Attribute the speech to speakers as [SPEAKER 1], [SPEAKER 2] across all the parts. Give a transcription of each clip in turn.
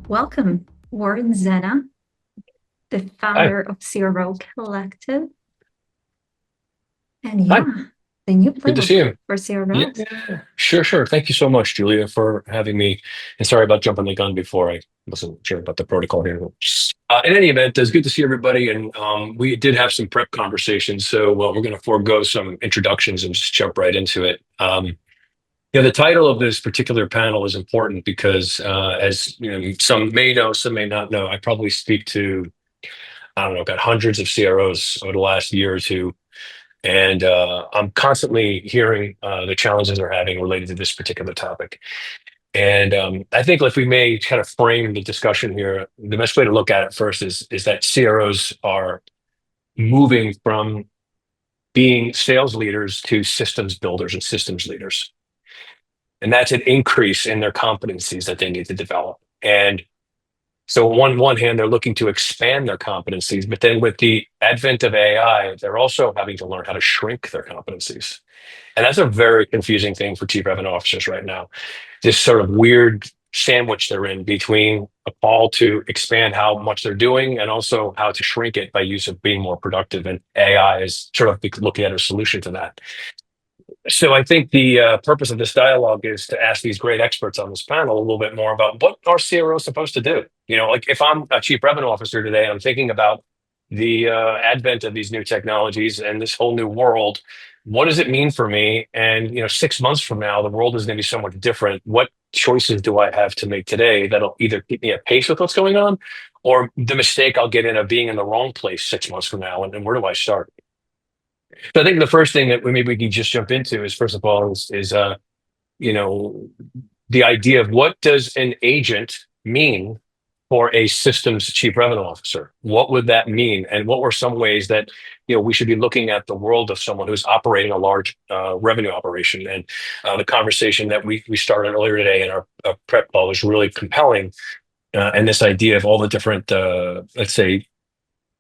[SPEAKER 1] Welcome, Warren Zena, the
[SPEAKER 2] Hi.
[SPEAKER 1] founder of CRO Collective. And
[SPEAKER 2] Hi.
[SPEAKER 1] yeah, the new
[SPEAKER 2] Good to see
[SPEAKER 1] playbook
[SPEAKER 2] you.
[SPEAKER 1] for
[SPEAKER 2] Yeah,
[SPEAKER 1] CROs.
[SPEAKER 2] sure. Thank you so much, Julia, for having me. And sorry about jumping the gun before. I wasn't sure about the protocol here. In any event, it's good to see everybody. And we did have some prep conversations. So we're going to forego some introductions and just jump right into it. The title of this particular panel is important because, as you know, some may know, some may not know. I probably speak to, I don't know, about hundreds of CROs over the last year or two. And I'm constantly hearing the challenges they're having related to this particular topic. And I think if we may kind of frame the discussion here, the best way to look at it first is that CROs are moving from being sales leaders to systems builders and systems leaders. And that's an increase in their competencies that they need to develop. And so on one hand, they're looking to expand their competencies, but then with the advent of AI, they're also having to learn how to shrink their competencies. And that's a very confusing thing for chief revenue officers right now. This sort of weird sandwich they're in between a call to expand how much they're doing and also how to shrink it by use of being more productive. And AI is sort of looking at a solution to that. So I think the purpose of this dialogue is to ask these great experts on this panel a little bit more about what are CROs supposed to do? Like if I'm a chief revenue officer today, I'm thinking about the advent of these new technologies and this whole new world. What does it mean for me? And 6 months from now, the world is going to be somewhat different. What choices do I have to make today that'll either keep me at pace with what's going on, or the mistake I'll get in of being in the wrong place 6 months from now? And where do I start? So I think the first thing that maybe we can just jump into is first of all is you know the idea of what does an agent mean for a systems chief revenue officer? What would that mean? And what were some ways that we should be looking at the world of someone who's operating a large revenue operation? And the conversation that we started earlier today in our prep call was really compelling. And this idea of all the different, let's say,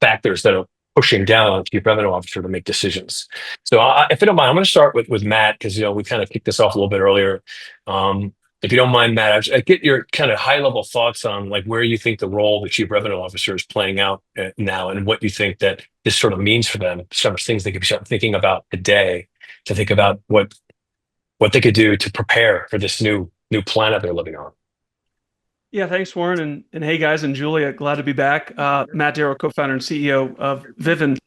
[SPEAKER 2] factors that are pushing down on chief revenue officer to make decisions. So, if you don't mind, I'm going to start with Matt because we kind of kicked this off a little bit earlier. If you don't mind, Matt, I get your kind of high level thoughts on like where you think the role of the chief revenue officer is playing out now, and what you think that this sort of means for them. Some things they could be thinking about today to think about what they could do to prepare for this new planet they're living on.
[SPEAKER 3] Yeah, thanks, Warren. And hey, guys, and Julia, glad to be back. Matt Darrow, co-founder and CEO of Vivint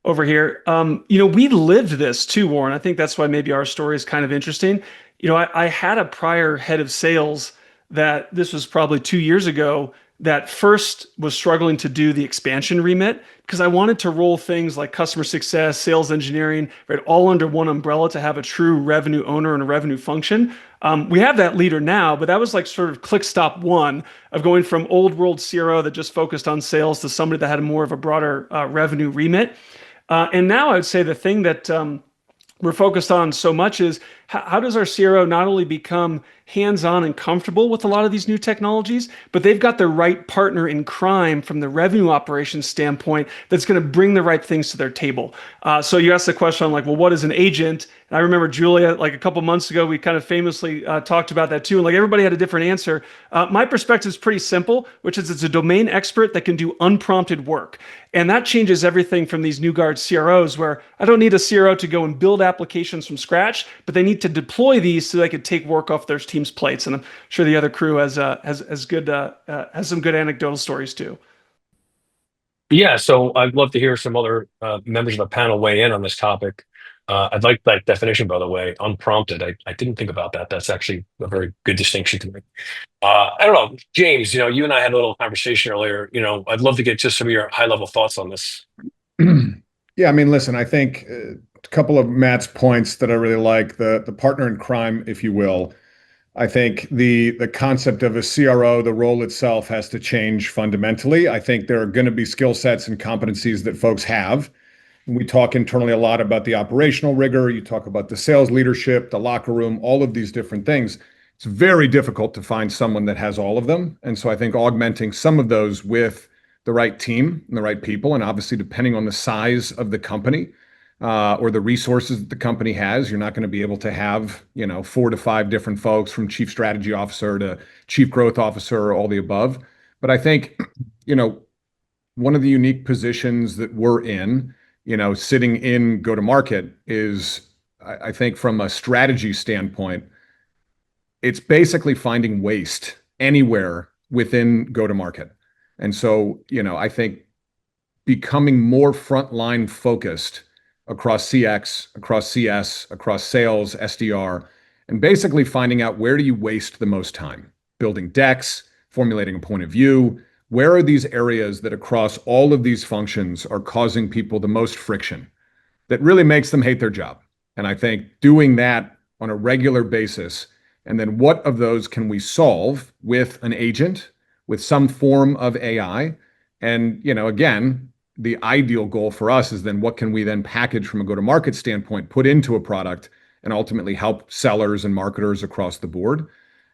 [SPEAKER 3] over here. We lived this too, Warren. I think that's why maybe our story is kind of interesting. I had a prior head of sales that this was probably 2 years ago that first was struggling to do the expansion remit because I wanted to roll things like customer success, sales engineering, right, all under one umbrella to have a true revenue owner and a revenue function. We have that leader now, but that was like sort of click stop one of going from old world CRO that just focused on sales to somebody that had more of a broader revenue remit. And now I would say the thing that we're focused on so much is how does our CRO not only become hands-on and comfortable with a lot of these new technologies, but they've got the right partner in crime from the revenue operations standpoint that's going to bring the right things to their table. So you asked the question on like, well, what is an agent? And I remember Julia, like a couple months ago, we kind of famously talked about that too. And like everybody had a different answer. My perspective is pretty simple, which is it's a domain expert that can do unprompted work. And that changes everything from these new guard CROs where I don't need a CRO to go and build applications from scratch, but they need to deploy these so they could take work off their team's plates. And I'm sure the other crew has some good anecdotal stories too.
[SPEAKER 2] Yeah, so I'd love to hear some other members of the panel weigh in on this topic. I'd like that definition, by the way, unprompted. I didn't think about that. That's actually a very good distinction to make. I don't know, James, you and I had a little conversation earlier. I'd love to get just some of your high level thoughts on this.
[SPEAKER 4] Yeah, I mean, listen, I think a couple of Matt's points that I really like, the partner in crime, if you will. I think the concept of a CRO, the role itself has to change fundamentally. I think there are going to be skill sets and competencies that folks have. We talk internally a lot about the operational rigor. You talk about the sales leadership, the locker room, all of these different things. It's very difficult to find someone that has all of them. And so I think augmenting some of those with the right team and the right people, and obviously depending on the size of the company or the resources that the company has, you're not going to be able to have, 4 to 5 different folks from chief strategy officer to chief growth officer or all the above. But I think, one of the unique positions that we're in, sitting in go-to-market is, I think from a strategy standpoint, it's basically finding waste anywhere within go-to-market. And so, I think becoming more frontline focused across CX, across CS, across sales, SDR, and basically finding out where do you waste the most time? Building decks, formulating a point of view. Where are these areas that across all of these functions are causing people the most friction that really makes them hate their job? And I think doing that on a regular basis, and then what of those can we solve with an agent, with some form of AI? And, again, the ideal goal for us is then what can we then package from a go-to-market standpoint, put into a product, and ultimately help sellers and marketers across the board.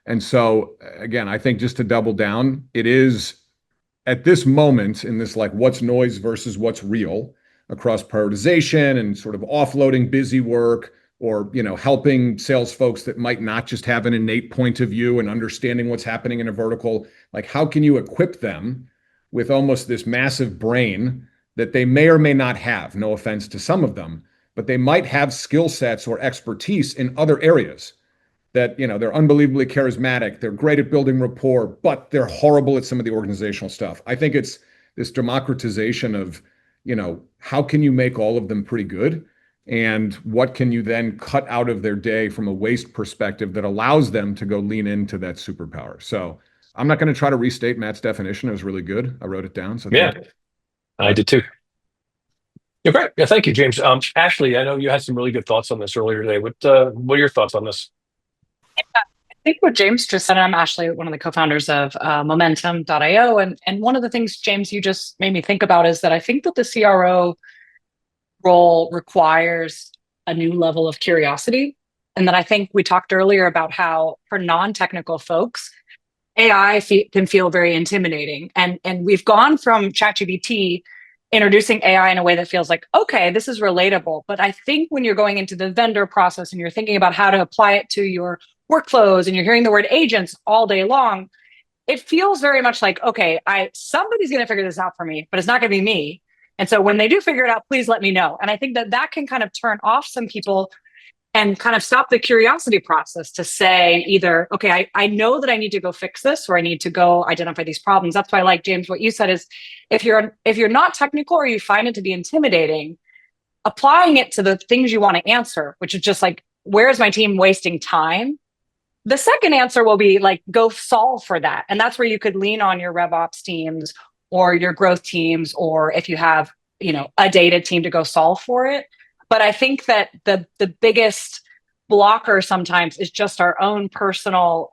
[SPEAKER 4] And so, again, I think just to double down, it is at this moment in this like what's noise versus what's real across prioritization and sort of offloading busy work, or helping sales folks that might not just have an innate point of view and understanding what's happening in a vertical. Like, how can you equip them with almost this massive brain that they may or may not have? No offense to some of them, but they might have skill sets or expertise in other areas that, they're unbelievably charismatic, they're great at building rapport, but they're horrible at some of the organizational stuff. I think it's this democratization of, how can you make all of them pretty good? And what can you then cut out of their day from a waste perspective that allows them to go lean into that superpower? So I'm not going to try to restate Matt's definition. It was really good. I wrote it down. So
[SPEAKER 2] Yeah, I did too. Yeah, great. Yeah, thank you, James. Ashley, I know you had some really good thoughts on this earlier today. What are your thoughts on this?
[SPEAKER 5] I think what James just said, I'm Ashley, one of the co-founders of Momentum.io. And one of the things, James, you just made me think about is that I think that the CRO role requires a new level of curiosity. And that I think we talked earlier about how for non-technical folks, AI can feel very intimidating. And we've gone from ChatGPT introducing AI in a way that feels like, okay, this is relatable. But I think when you're going into the vendor process and you're thinking about how to apply it to your workflows and you're hearing the word agents all day long, it feels very much like, okay, somebody's going to figure this out for me, but it's not going to be me. And so when they do figure it out, please let me know. And I think that can kind of turn off some people and kind of stop the curiosity process to say either, okay, I know that I need to go fix this, or I need to go identify these problems. That's why I like, James, what you said is if you're not technical or you find it to be intimidating, applying it to the things you want to answer, which is just like, where is my team wasting time? The second answer will be like, go solve for that. And that's where you could lean on your RevOps teams or your growth teams, or if you have, a data team to go solve for it. But I think that the biggest blocker sometimes is just our own personal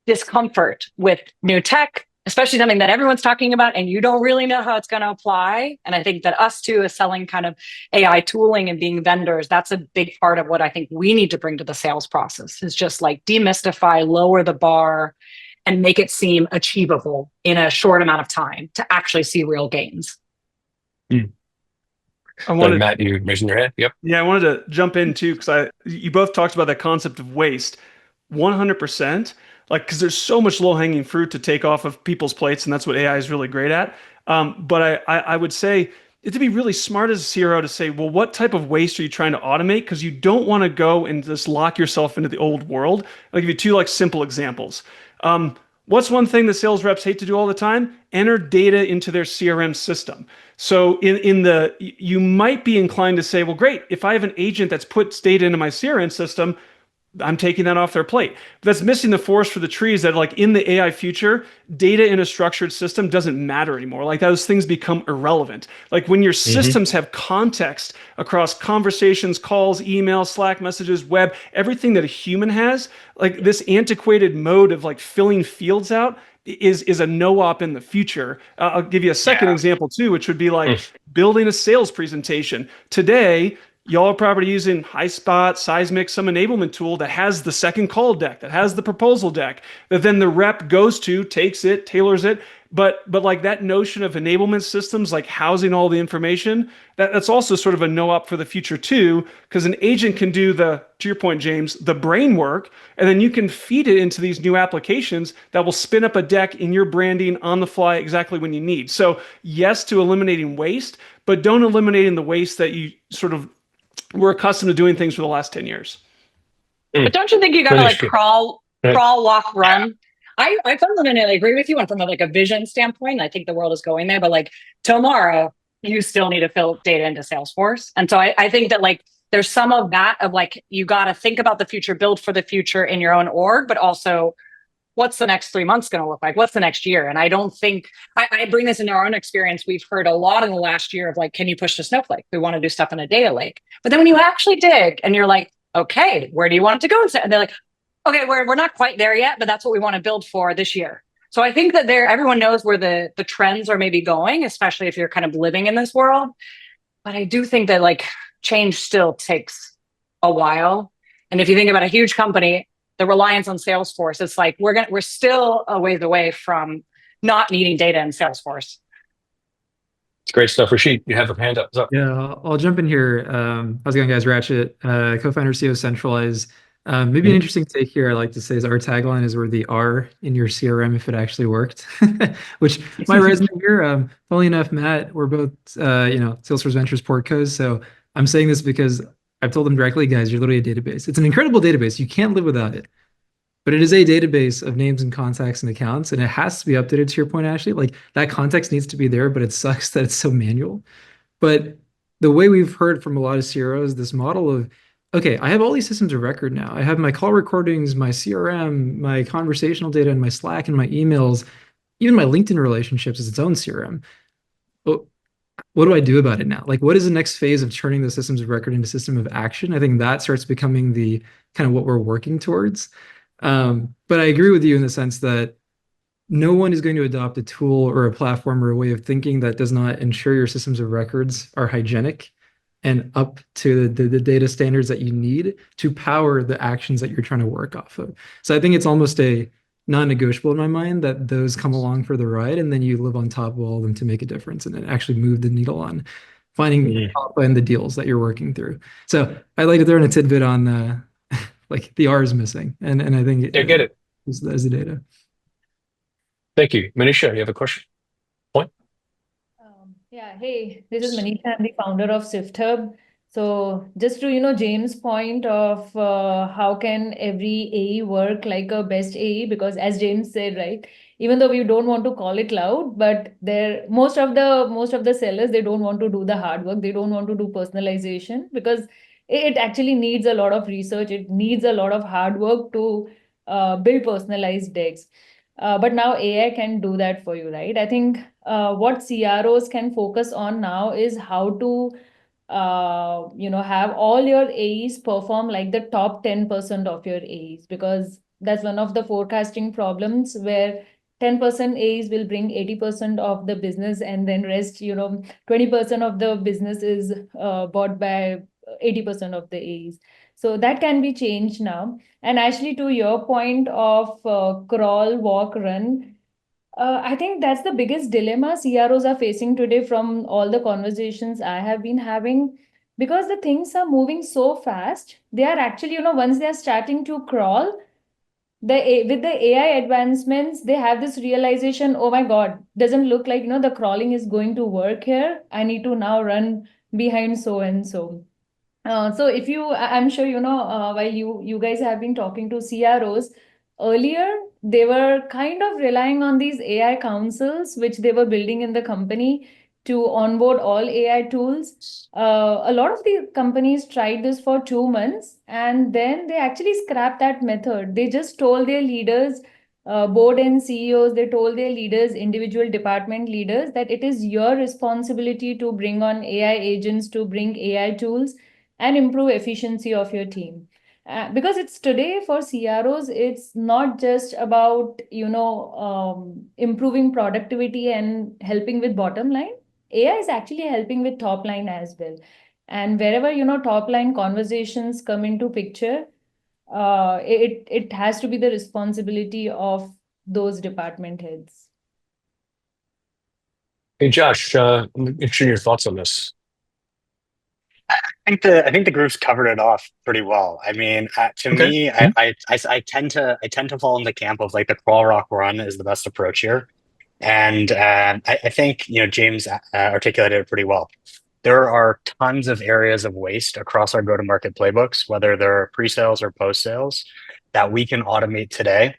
[SPEAKER 5] discomfort with new tech, especially something that everyone's talking about and you don't really know how it's going to apply. And I think that us too, is selling kind of AI tooling and being vendors, that's a big part of what I think we need to bring to the sales process, is just like demystify, lower the bar, and make it seem achievable in a short amount of time to actually see real gains.
[SPEAKER 2] Matt, you raising your hand? Yep.
[SPEAKER 3] Yeah, I wanted to jump in too, because you both talked about that concept of waste. 100%, because there's so much low-hanging fruit to take off of people's plates, and that's what AI is really great at. But I would say to be really smart as a CRO to say, well, what type of waste are you trying to automate? Because you don't want to go and just lock yourself into the old world. I'll give you two simple examples. What's one thing that sales reps hate to do all the time? Enter data into their CRM system. So you might be inclined to say, well, great, if I have an agent that's puts data into my CRM system, I'm taking that off their plate. But that's missing the forest for the trees, that in the AI future, data in a structured system doesn't matter anymore. Those things become irrelevant. When your systems have context across conversations, calls, emails, Slack messages, web, everything that a human has, this antiquated mode of filling fields out is a no-op in the future. I'll give you a second example too, which would be building a sales presentation. Today, y'all are probably using HighSpot, Seismic, some enablement tool that has the second call deck, that has the proposal deck, that then the rep goes to, takes it, tailors it. But like that notion of enablement systems, like housing all the information, that's also sort of a no up for the future too, because an agent can do the, to your point, James, the brain work, and then you can feed it into these new applications that will spin up a deck in your branding on the fly exactly when you need. So yes to eliminating waste, but don't eliminating the waste that you sort of were accustomed to doing things for the last 10 years.
[SPEAKER 5] But don't you think you got to like
[SPEAKER 2] Finish it.
[SPEAKER 5] crawl,
[SPEAKER 2] Right.
[SPEAKER 5] walk, run? I fundamentally agree with you. And from a vision standpoint, I think the world is going there. But like tomorrow, you still need to fill data into Salesforce. And so I think that like there's some of that of like you got to think about the future, build for the future in your own org, but also what's the next 3 months going to look like? What's the next year? And I don't think I bring this into our own experience. We've heard a lot in the last year of like, can you push to Snowflake? We want to do stuff in a data lake. But then when you actually dig and you're like, okay, where do you want it to go? And they're like, okay, we're not quite there yet, but that's what we want to build for this year. So I think that everyone knows where the trends are maybe going, especially if you're kind of living in this world. But I do think that like change still takes a while. And if you think about a huge company, the reliance on Salesforce, it's like we're still a ways away from not needing data in Salesforce.
[SPEAKER 2] It's great stuff. Rashid, you have a hand up. What's up?
[SPEAKER 6] Yeah, I'll jump in here. How's it going, guys? Ratchet, co-founder, CEO, Centralize. Maybe an interesting take here I like to say is our tagline is we're the R in your CRM if it actually worked, which my resume here, funnily enough, Matt, we're both, Salesforce Ventures portcos. So I'm saying this because I've told them directly, guys, you're literally a database. It's an incredible database. You can't live without it. But it is a database of names and contacts and accounts, and it has to be updated to your point, Ashley. Like that context needs to be there, but it sucks that it's so manual. But the way we've heard from a lot of CROs, this model of, okay, I have all these systems of record now. I have my call recordings, my CRM, my conversational data, and my Slack and my emails, even my LinkedIn relationships is its own CRM. But what do I do about it now? Like, what is the next phase of turning those systems of record into system of action? I think that starts becoming the kind of what we're working towards. But I agree with you in the sense that no one is going to adopt a tool or a platform or a way of thinking that does not ensure your systems of records are hygienic and up to the data standards that you need to power the actions that you're trying to work off of. So I think it's almost a non-negotiable in my mind that those come along for the ride and then you live on top of all of them to make a difference and then actually move the needle on finding alpha in the deals that you're working through. So I'd like to throw in a tidbit on like the R is missing. And I think
[SPEAKER 2] I get it.
[SPEAKER 6] Is the data.
[SPEAKER 2] Thank you. Manisha, you have a question?
[SPEAKER 7] Yeah, hey, this is Manisha. I'm the founder of SwiftHub. So just to, James' point of how can every AE work like a best AE, because as James said, right, even though we don't want to call it loud, but most of the sellers, they don't want to do the hard work. They don't want to do personalization because it actually needs a lot of research. It needs a lot of hard work to build personalized decks. But now AI can do that for you, right? I think what CROs can focus on now is how to, have all your AEs perform like the top 10% of your AEs, because that's one of the forecasting problems where 10% AEs will bring 80% of the business and then rest, 20% of the business is bought by 80% of the AEs. So that can be changed now. And actually, to your point of crawl, walk, run, I think that's the biggest dilemma CROs are facing today from all the conversations I have been having, because the things are moving so fast. They are actually, once they are starting to crawl, with the AI advancements, they have this realization, oh my God, doesn't look like, the crawling is going to work here. I need to now run behind so and so. So if I'm sure, while you guys have been talking to CROs, earlier, they were kind of relying on these AI councils, which they were building in the company to onboard all AI tools. A lot of the companies tried this for 2 months, and then they actually scrapped that method. They just told their leaders, board and CEOs, they told their leaders, individual department leaders, that it is your responsibility to bring on AI agents, to bring AI tools and improve efficiency of your team. Because it's today for CROs, it's not just about, improving productivity and helping with bottom line. AI is actually helping with top line as well. And wherever, top line conversations come into picture, it has to be the responsibility of those department heads.
[SPEAKER 2] Hey, Josh, I'm interested in your thoughts on this.
[SPEAKER 8] I think the group's covered it off pretty well. I mean, to
[SPEAKER 2] Okay.
[SPEAKER 8] me, I tend to fall in the camp of like the crawl, rock, run is the best approach here, and I think James articulated it pretty well. There are tons of areas of waste across our go-to-market playbooks, whether they're pre-sales or post-sales, that we can automate today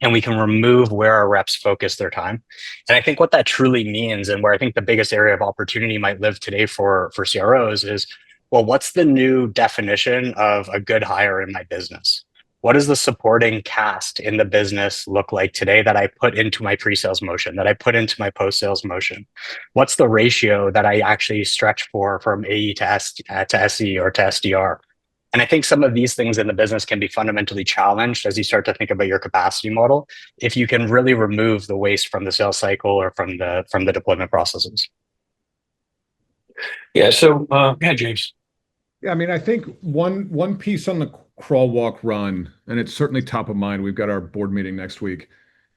[SPEAKER 8] and we can remove where our reps focus their time. And I think what that truly means, and where I think the biggest area of opportunity might live today for CROs is, well, what's the new definition of a good hire in my business? What does the supporting cast in the business look like today that I put into my pre-sales motion, that I put into my post-sales motion? What's the ratio that I actually stretch for from AE to SE or to SDR? And I think some of these things in the business can be fundamentally challenged as you start to think about your capacity model, if you can really remove the waste from the sales cycle or from the deployment processes.
[SPEAKER 2] Yeah. So, yeah, James.
[SPEAKER 4] Yeah, I mean, I think one piece on the crawl, walk, run, and it's certainly top of mind. We've got our board meeting next week,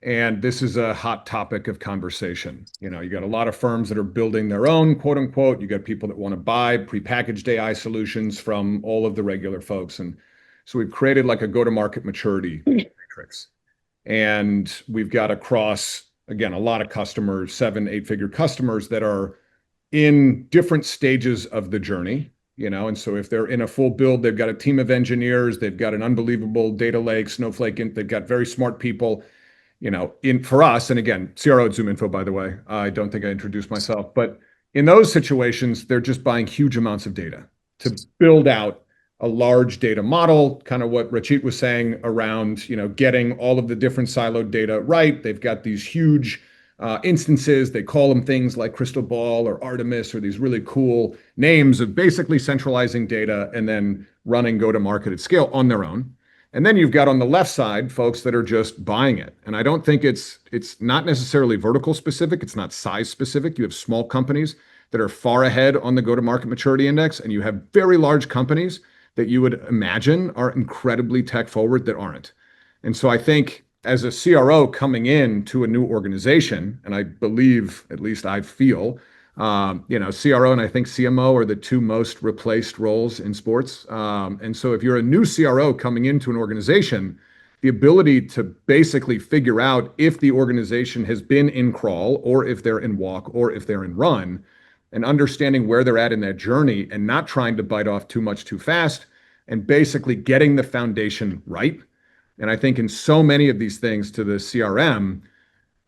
[SPEAKER 4] and this is a hot topic of conversation. You got a lot of firms that are building their own, quote unquote. You got people that want to buy prepackaged AI solutions from all of the regular folks. And so we've created like a go-to-market maturity matrix. And we've got across, again, a lot of customers, 7, 8-figure customers that are in different stages of the journey. And so if they're in a full build, they've got a team of engineers, they've got an unbelievable data lake, Snowflake, they've got very smart people, for us, and again, CRO at ZoomInfo, by the way, I don't think I introduced myself, but in those situations, they're just buying huge amounts of data to build out a large data model, kind of what Rachit was saying around, getting all of the different siloed data right. They've got these huge instances. They call them things like Crystal Ball or Artemis or these really cool names of basically centralizing data and then running go-to-market at scale on their own. And then you've got on the left side folks that are just buying it. And I don't think it's not necessarily vertical specific. It's not size specific. You have small companies that are far ahead on the go-to-market maturity index, and you have very large companies that you would imagine are incredibly tech forward that aren't. And so I think as a CRO coming in to a new organization, and I believe, at least I feel, CRO and I think CMO are the two most replaced roles in sports. And so if you're a new CRO coming into an organization, the ability to basically figure out if the organization has been in crawl or if they're in walk or if they're in run, and understanding where they're at in that journey and not trying to bite off too much too fast, and basically getting the foundation right. And I think in so many of these things to the CRM,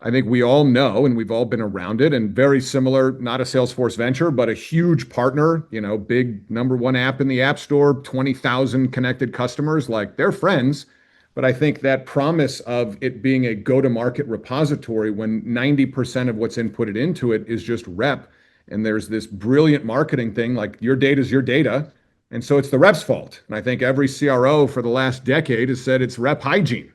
[SPEAKER 4] I think we all know, and we've all been around it, and very similar, not a Salesforce venture, but a huge partner, big #1 app in the App Store, 20,000 connected customers, like they're friends. But I think that promise of it being a go-to-market repository when 90% of what's inputted into it is just rep, and there's this brilliant marketing thing, like your data is your data, and so it's the rep's fault. And I think every CRO for the last decade has said it's rep hygiene.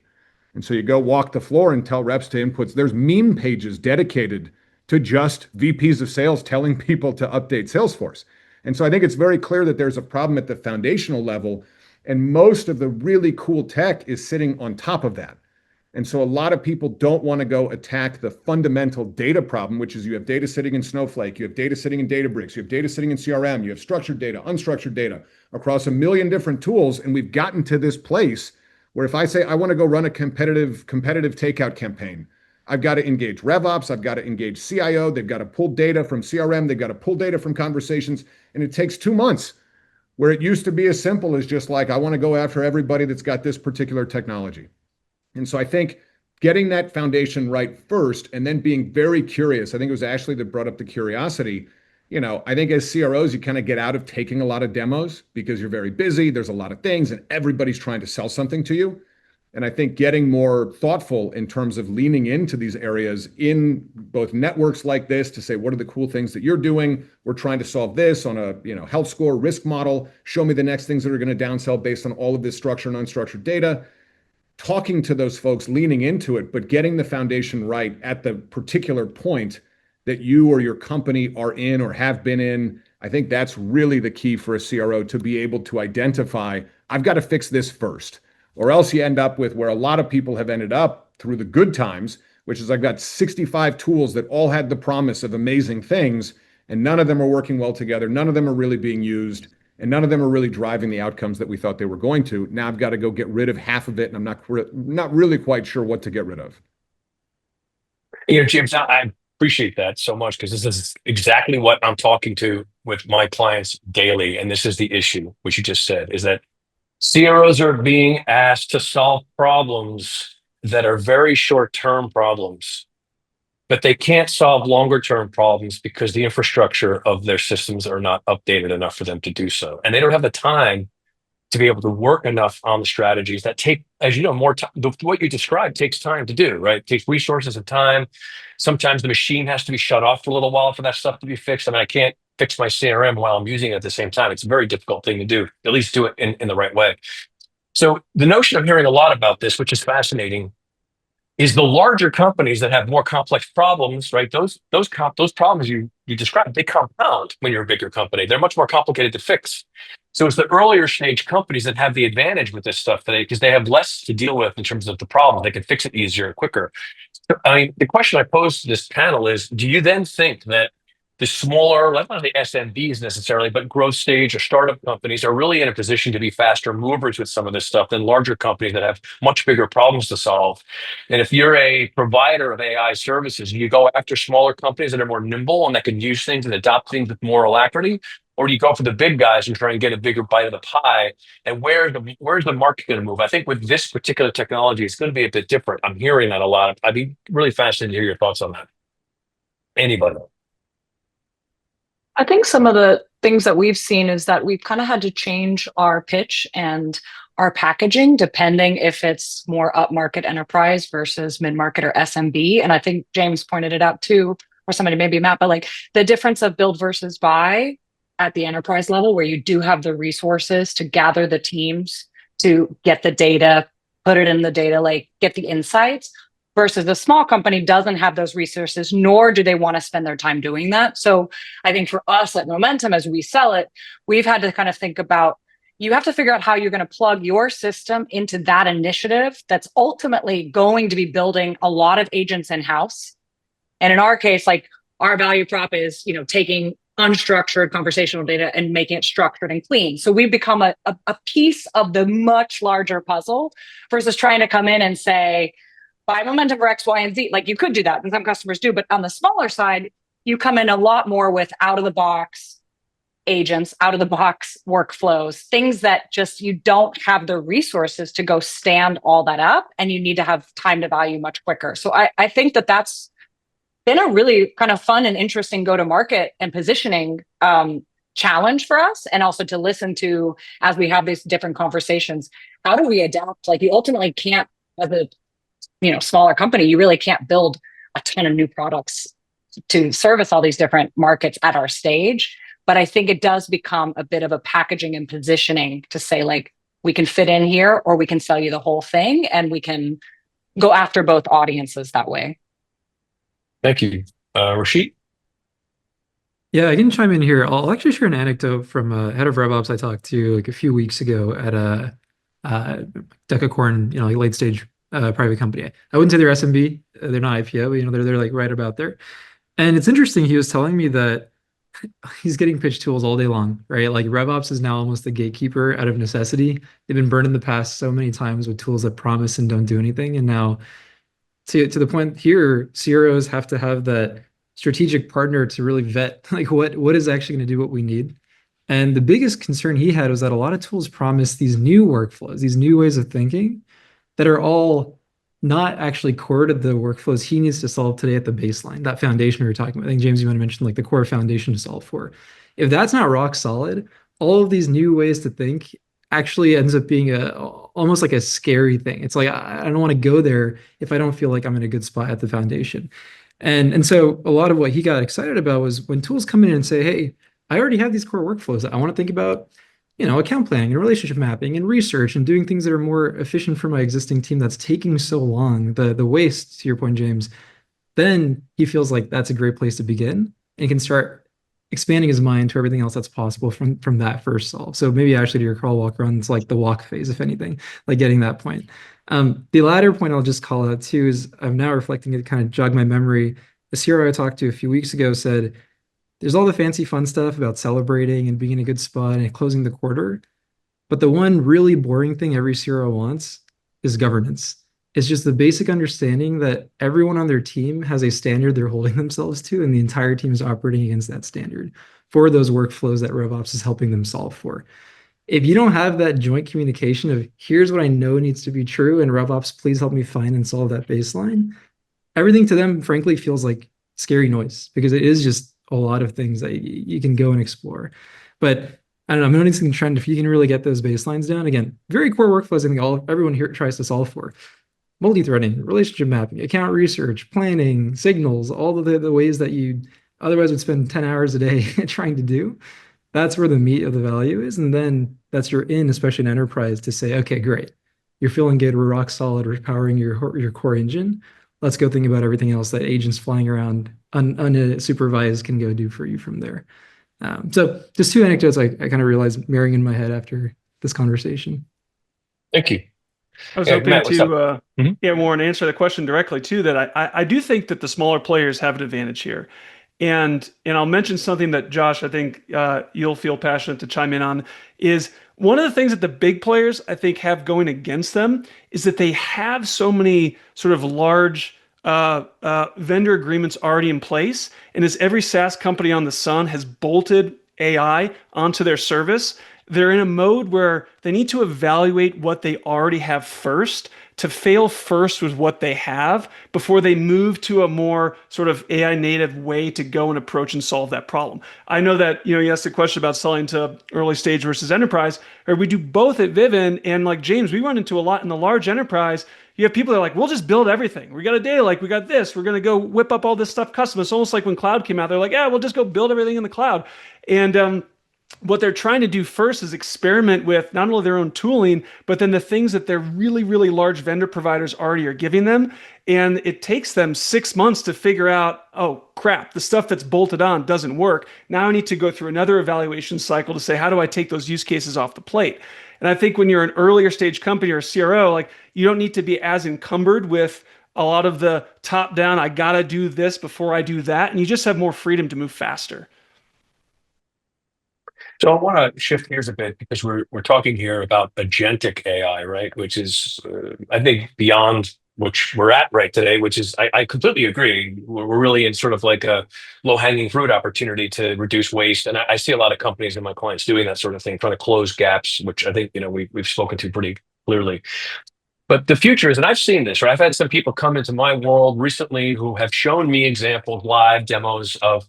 [SPEAKER 4] And so you go walk the floor and tell reps to inputs. There's meme pages dedicated to just VPs of sales telling people to update Salesforce. And so I think it's very clear that there's a problem at the foundational level, and most of the really cool tech is sitting on top of that. And so a lot of people don't want to go attack the fundamental data problem, which is you have data sitting in Snowflake, you have data sitting in Databricks, you have data sitting in CRM, you have structured data, unstructured data across a million different tools. And we've gotten to this place where if I say I want to go run a competitive takeout campaign, I've got to engage RevOps, I've got to engage CIO, they've got to pull data from CRM, they've got to pull data from conversations, and it takes 2 months, where it used to be as simple as just like, I want to go after everybody that's got this particular technology. And so I think getting that foundation right first, and then being very curious. I think it was Ashley that brought up the curiosity. I think as CROs, you kind of get out of taking a lot of demos because you're very busy. There's a lot of things and everybody's trying to sell something to you. And I think getting more thoughtful in terms of leaning into these areas in both networks like this to say, what are the cool things that you're doing? We're trying to solve this on a health score risk model. Show me the next things that are going to downsell based on all of this structured and unstructured data. Talking to those folks, leaning into it, but getting the foundation right at the particular point that you or your company are in or have been in. I think that's really the key for a CRO, to be able to identify, I've got to fix this first, or else you end up with where a lot of people have ended up through the good times, which is I've got 65 tools that all had the promise of amazing things, and none of them are working well together. None of them are really being used, and none of them are really driving the outcomes that we thought they were going to. Now I've got to go get rid of half of it, and I'm not really quite sure what to get rid of.
[SPEAKER 2] James, I appreciate that so much, because this is exactly what I'm talking to with my clients daily. And this is the issue, which you just said, is that CROs are being asked to solve problems that are very short-term problems, but they can't solve longer-term problems because the infrastructure of their systems are not updated enough for them to do so. And they don't have the time to be able to work enough on the strategies that take, as you know, more time. What you described takes time to do, right? It takes resources and time. Sometimes the machine has to be shut off for a little while for that stuff to be fixed. I mean, I can't fix my CRM while I'm using it at the same time. It's a very difficult thing to do, at least do it in the right way. So the notion I'm hearing a lot about this, which is fascinating, is the larger companies that have more complex problems, right? Those problems you described, they compound when you're a bigger company. They're much more complicated to fix. So it's the earlier stage companies that have the advantage with this stuff today, because they have less to deal with in terms of the problem. They can fix it easier and quicker. I mean, the question I pose to this panel is, do you then think that the smaller, not the SMBs necessarily, but growth stage or startup companies are really in a position to be faster movers with some of this stuff than larger companies that have much bigger problems to solve? And if you're a provider of AI services, do you go after smaller companies that are more nimble and that can use things and adopt things with more alacrity? Or do you go for the big guys and try and get a bigger bite of the pie? And where's the market going to move? I think with this particular technology, it's going to be a bit different. I'm hearing that a lot. I'd be really fascinated to hear your thoughts on that. Anybody?
[SPEAKER 5] I think some of the things that we've seen is that we've kind of had to change our pitch and our packaging depending if it's more upmarket enterprise versus mid-market or SMB. And I think James pointed it out too, or somebody, maybe Matt, but like the difference of build versus buy at the enterprise level, where you do have the resources to gather the teams, to get the data, put it in the data lake, get the insights, versus a small company doesn't have those resources, nor do they want to spend their time doing that. So I think for us at Momentum, as we sell it, we've had to kind of think about, you have to figure out how you're going to plug your system into that initiative that's ultimately going to be building a lot of agents in-house. And in our case, like our value prop is, taking unstructured conversational data and making it structured and clean. So we've become a piece of the much larger puzzle versus trying to come in and say, buy Momentum for X, Y, and Z. Like you could do that, and some customers do, but on the smaller side, you come in a lot more with out-of-the-box agents, out-of-the-box workflows, things that just you don't have the resources to go stand all that up, and you need to have time to value much quicker. So I think that that's been a really kind of fun and interesting go-to-market and positioning challenge for us, and also to listen to as we have these different conversations. How do we adapt? Like you ultimately can't, as a smaller company, you really can't build a ton of new products to service all these different markets at our stage. But I think it does become a bit of a packaging and positioning to say, like, we can fit in here, or we can sell you the whole thing, and we can go after both audiences that way.
[SPEAKER 2] Thank you. Rashid?
[SPEAKER 6] Yeah, I can chime in here. I'll actually share an anecdote from a head of RevOps I talked to like a few weeks ago at a Decacorn, like late stage private company. I wouldn't say they're SMB, they're not IPO, but they're like right about there. And it's interesting, he was telling me that he's getting pitched tools all day long, right? Like RevOps is now almost the gatekeeper out of necessity. They've been burned in the past so many times with tools that promise and don't do anything. And now to the point here, CROs have to have that strategic partner to really vet like what is actually going to do what we need. And the biggest concern he had was that a lot of tools promise these new workflows, these new ways of thinking that are all not actually core to the workflows he needs to solve today at the baseline, that foundation we were talking about. I think, James, you might have mentioned like the core foundation to solve for. If that's not rock solid, all of these new ways to think actually ends up being almost like a scary thing. It's like, I don't want to go there if I don't feel like I'm in a good spot at the foundation. And so a lot of what he got excited about was when tools come in and say, hey, I already have these core workflows. I want to think about account planning and relationship mapping and research and doing things that are more efficient for my existing team that's taking so long, the waste, to your point, James, then he feels like that's a great place to begin and can start expanding his mind to everything else that's possible from that first solve. So maybe actually to your crawl walk run, it's like the walk phase, if anything, like getting that point. The latter point I'll just call out too is I'm now reflecting, it kind of jogged my memory. The CRO I talked to a few weeks ago said, there's all the fancy fun stuff about celebrating and being in a good spot and closing the quarter. But the one really boring thing every CRO wants is governance. It's just the basic understanding that everyone on their team has a standard they're holding themselves to, and the entire team is operating against that standard for those workflows that RevOps is helping them solve for. If you don't have that joint communication of here's what I know needs to be true, and RevOps, please help me find and solve that baseline, everything to them, frankly, feels like scary noise because it is just a lot of things that you can go and explore. But I don't know, I'm noticing the trend. If you can really get those baselines down, again, very core workflows, I think everyone here tries to solve for. Multi-threading, relationship mapping, account research, planning, signals, all of the ways that you otherwise would spend 10 hours a day trying to do. That's where the meat of the value is. And then that's your in, especially in enterprise, to say, okay, great. You're feeling good. We're rock solid. We're powering your core engine. Let's go think about everything else that agents flying around unsupervised can go do for you from there. So just two anecdotes I kind of realized mirroring in my head after this conversation.
[SPEAKER 2] Thank you.
[SPEAKER 3] I was
[SPEAKER 2] Yeah,
[SPEAKER 3] hoping
[SPEAKER 2] Matt, what's
[SPEAKER 3] to,
[SPEAKER 2] up? Mhm.
[SPEAKER 3] yeah, Warren, answer the question directly too. That I do think that the smaller players have an advantage here, and I'll mention something that Josh, I think you'll feel passionate to chime in on, is one of the things that the big players I think have going against them is that they have so many sort of large vendor agreements already in place, and as every SaaS company on the sun has bolted AI onto their service, they're in a mode where they need to evaluate what they already have first to fail first with what they have before they move to a more sort of AI native way to go and approach and solve that problem. I know that, you asked a question about selling to early stage versus enterprise, or we do both at Vivint. And like James, we run into a lot in the large enterprise. You have people that are like, we'll just build everything. We got a data lake, we got this, we're going to go whip up all this stuff custom. It's almost like when cloud came out, they're like, yeah, we'll just go build everything in the cloud. And what they're trying to do first is experiment with not only their own tooling, but then the things that their really, really large vendor providers already are giving them. And it takes them 6 months to figure out, oh crap, the stuff that's bolted on doesn't work. Now I need to go through another evaluation cycle to say, how do I take those use cases off the plate? And I think when you're an earlier stage company or a CRO, like you don't need to be as encumbered with a lot of the top down, I gotta do this before I do that. And you just have more freedom to move faster.
[SPEAKER 2] So I want to shift gears a bit because we're talking here about agentic AI, right? Which is, I think, beyond which we're at right today. Which is, I completely agree. We're really in sort of like a low hanging fruit opportunity to reduce waste, and I see a lot of companies and my clients doing that sort of thing, trying to close gaps, which I think we've spoken to pretty clearly. But the future is, and I've seen this, right? I've had some people come into my world recently who have shown me examples, live demos of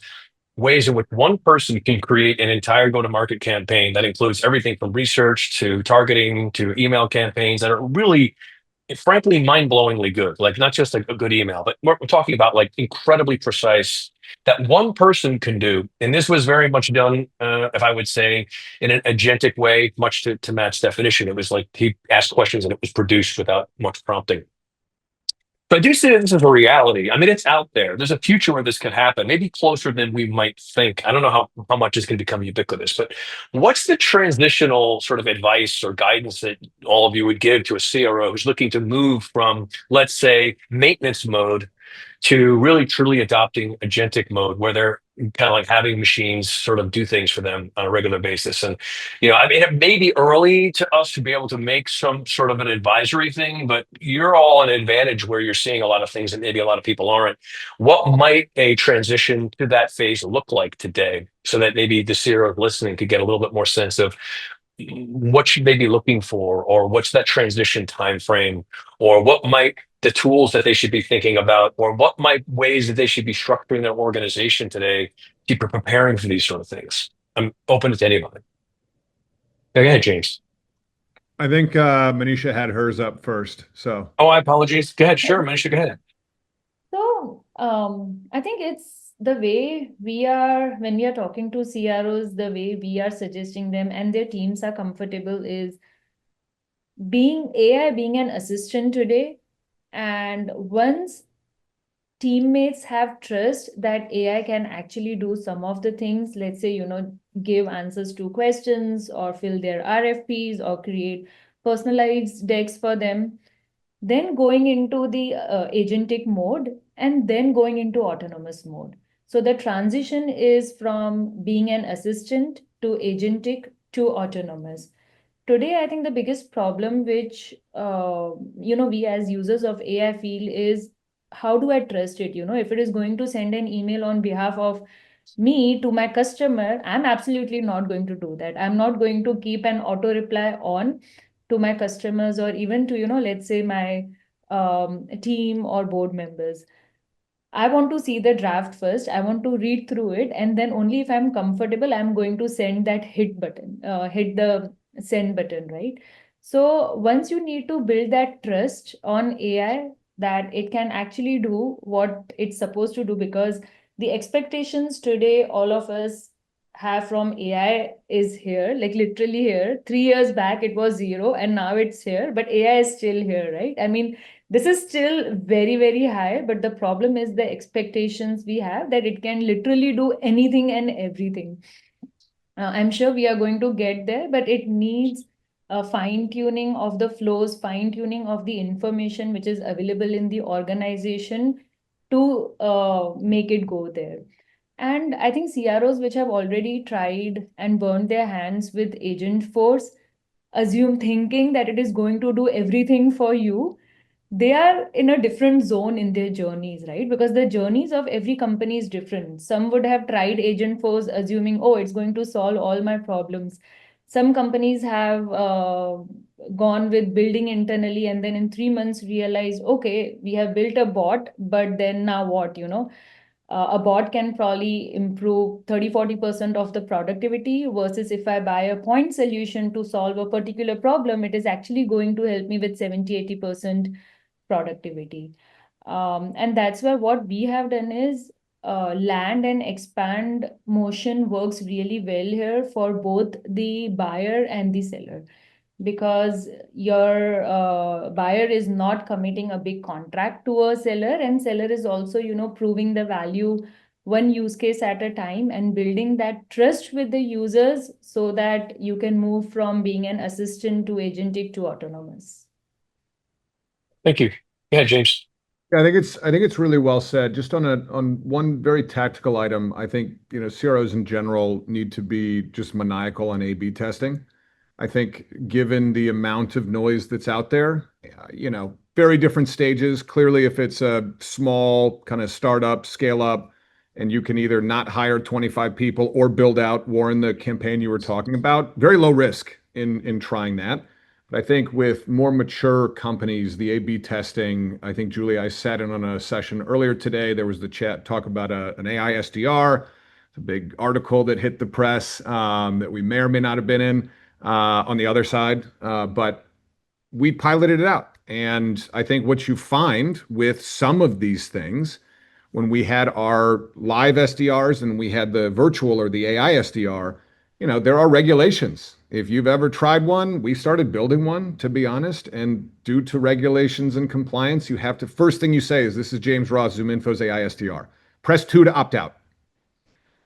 [SPEAKER 2] ways in which one person can create an entire go-to-market campaign that includes everything from research to targeting to email campaigns that are really, frankly, mind-blowingly good. Like not just a good email, but we're talking about like incredibly precise that one person can do. And this was very much done, if I would say, in an agentic way, much to Matt's definition. It was like he asked questions and it was produced without much prompting. But I do see that this is a reality. I mean, it's out there. There's a future where this could happen, maybe closer than we might think. I don't know how much it's going to become ubiquitous, but what's the transitional sort of advice or guidance that all of you would give to a CRO who's looking to move from, let's say, maintenance mode to really truly adopting agentic mode where they're kind of like having machines sort of do things for them on a regular basis? And I mean, it may be early to us to be able to make some sort of an advisory thing, but you're all an advantage where you're seeing a lot of things that maybe a lot of people aren't. What might a transition to that phase look like today, so that maybe the CRO listening could get a little bit more sense of what should they be looking for, or what's that transition time frame, or what might the tools that they should be thinking about, or what might ways that they should be structuring their organization today to be preparing for these sort of things? I'm open to anybody. Go ahead, James.
[SPEAKER 4] I think Manisha had hers up first. So
[SPEAKER 2] Oh, I apologize. Go ahead. Sure, Manisha, go ahead.
[SPEAKER 7] So, I think it's the way when we are talking to CROs, the way we are suggesting them and their teams are comfortable is being AI being an assistant today. And once teammates have trust that AI can actually do some of the things, let's say, give answers to questions or fill their RFPs or create personalized decks for them, then going into the agentic mode, and then going into autonomous mode. So the transition is from being an assistant to agentic to autonomous. Today, I think the biggest problem which we as users of AI feel is, how do I trust it? If it is going to send an email on behalf of me to my customer, I'm absolutely not going to do that. I'm not going to keep an auto reply on to my customers, or even to let's say my team or board members. I want to see the draft first. I want to read through it, and then only if I'm comfortable, I'm going to send that hit the send button, right? So once you need to build that trust on AI that it can actually do what it's supposed to do, because the expectations today all of us have from AI is here, like literally here. 3 years back it was zero, and now it's here, but AI is still here, right? I mean, this is still very, very high, but the problem is the expectations we have that it can literally do anything and everything. I'm sure we are going to get there, but it needs a fine tuning of the flows, fine tuning of the information which is available in the organization to make it go there. And I think CROs which have already tried and burned their hands with Agent Force assume thinking that it is going to do everything for you. They are in a different zone in their journeys, right? Because the journeys of every company is different. Some would have tried Agent Force assuming, oh, it's going to solve all my problems. Some companies have gone with building internally, and then in 3 months realized, okay, we have built a bot, but then now what, a bot can probably improve 30-40% of the productivity, versus if I buy a point solution to solve a particular problem, it is actually going to help me with 70-80% productivity. And that's why what we have done is land and expand motion works really well here for both the buyer and the seller, because your buyer is not committing a big contract to a seller, and seller is also proving the value one use case at a time and building that trust with the users, so that you can move from being an assistant to agentic to autonomous.
[SPEAKER 2] Thank you. Yeah, James.
[SPEAKER 4] Yeah, I think it's really well said. Just on one very tactical item, I think, CROs in general need to be just maniacal on A/B testing. I think given the amount of noise that's out there, very different stages. Clearly, if it's a small kind of startup, scale up, and you can either not hire 25 people or build out, Warren, the campaign you were talking about, very low risk in trying that. But I think with more mature companies, the A/B testing, I think, Julie, I sat in on a session earlier today. There was the chat talk about an AI SDR. It's a big article that hit the press that we may or may not have been in on the other side. But we piloted it out. And I think what you find with some of these things, when we had our live SDRs and we had the virtual or the AI SDR, there are regulations. If you've ever tried one, we started building one, to be honest. And due to regulations and compliance, you have to, first thing you say is, this is James Ross, ZoomInfo's AI SDR. Press 2 to opt out.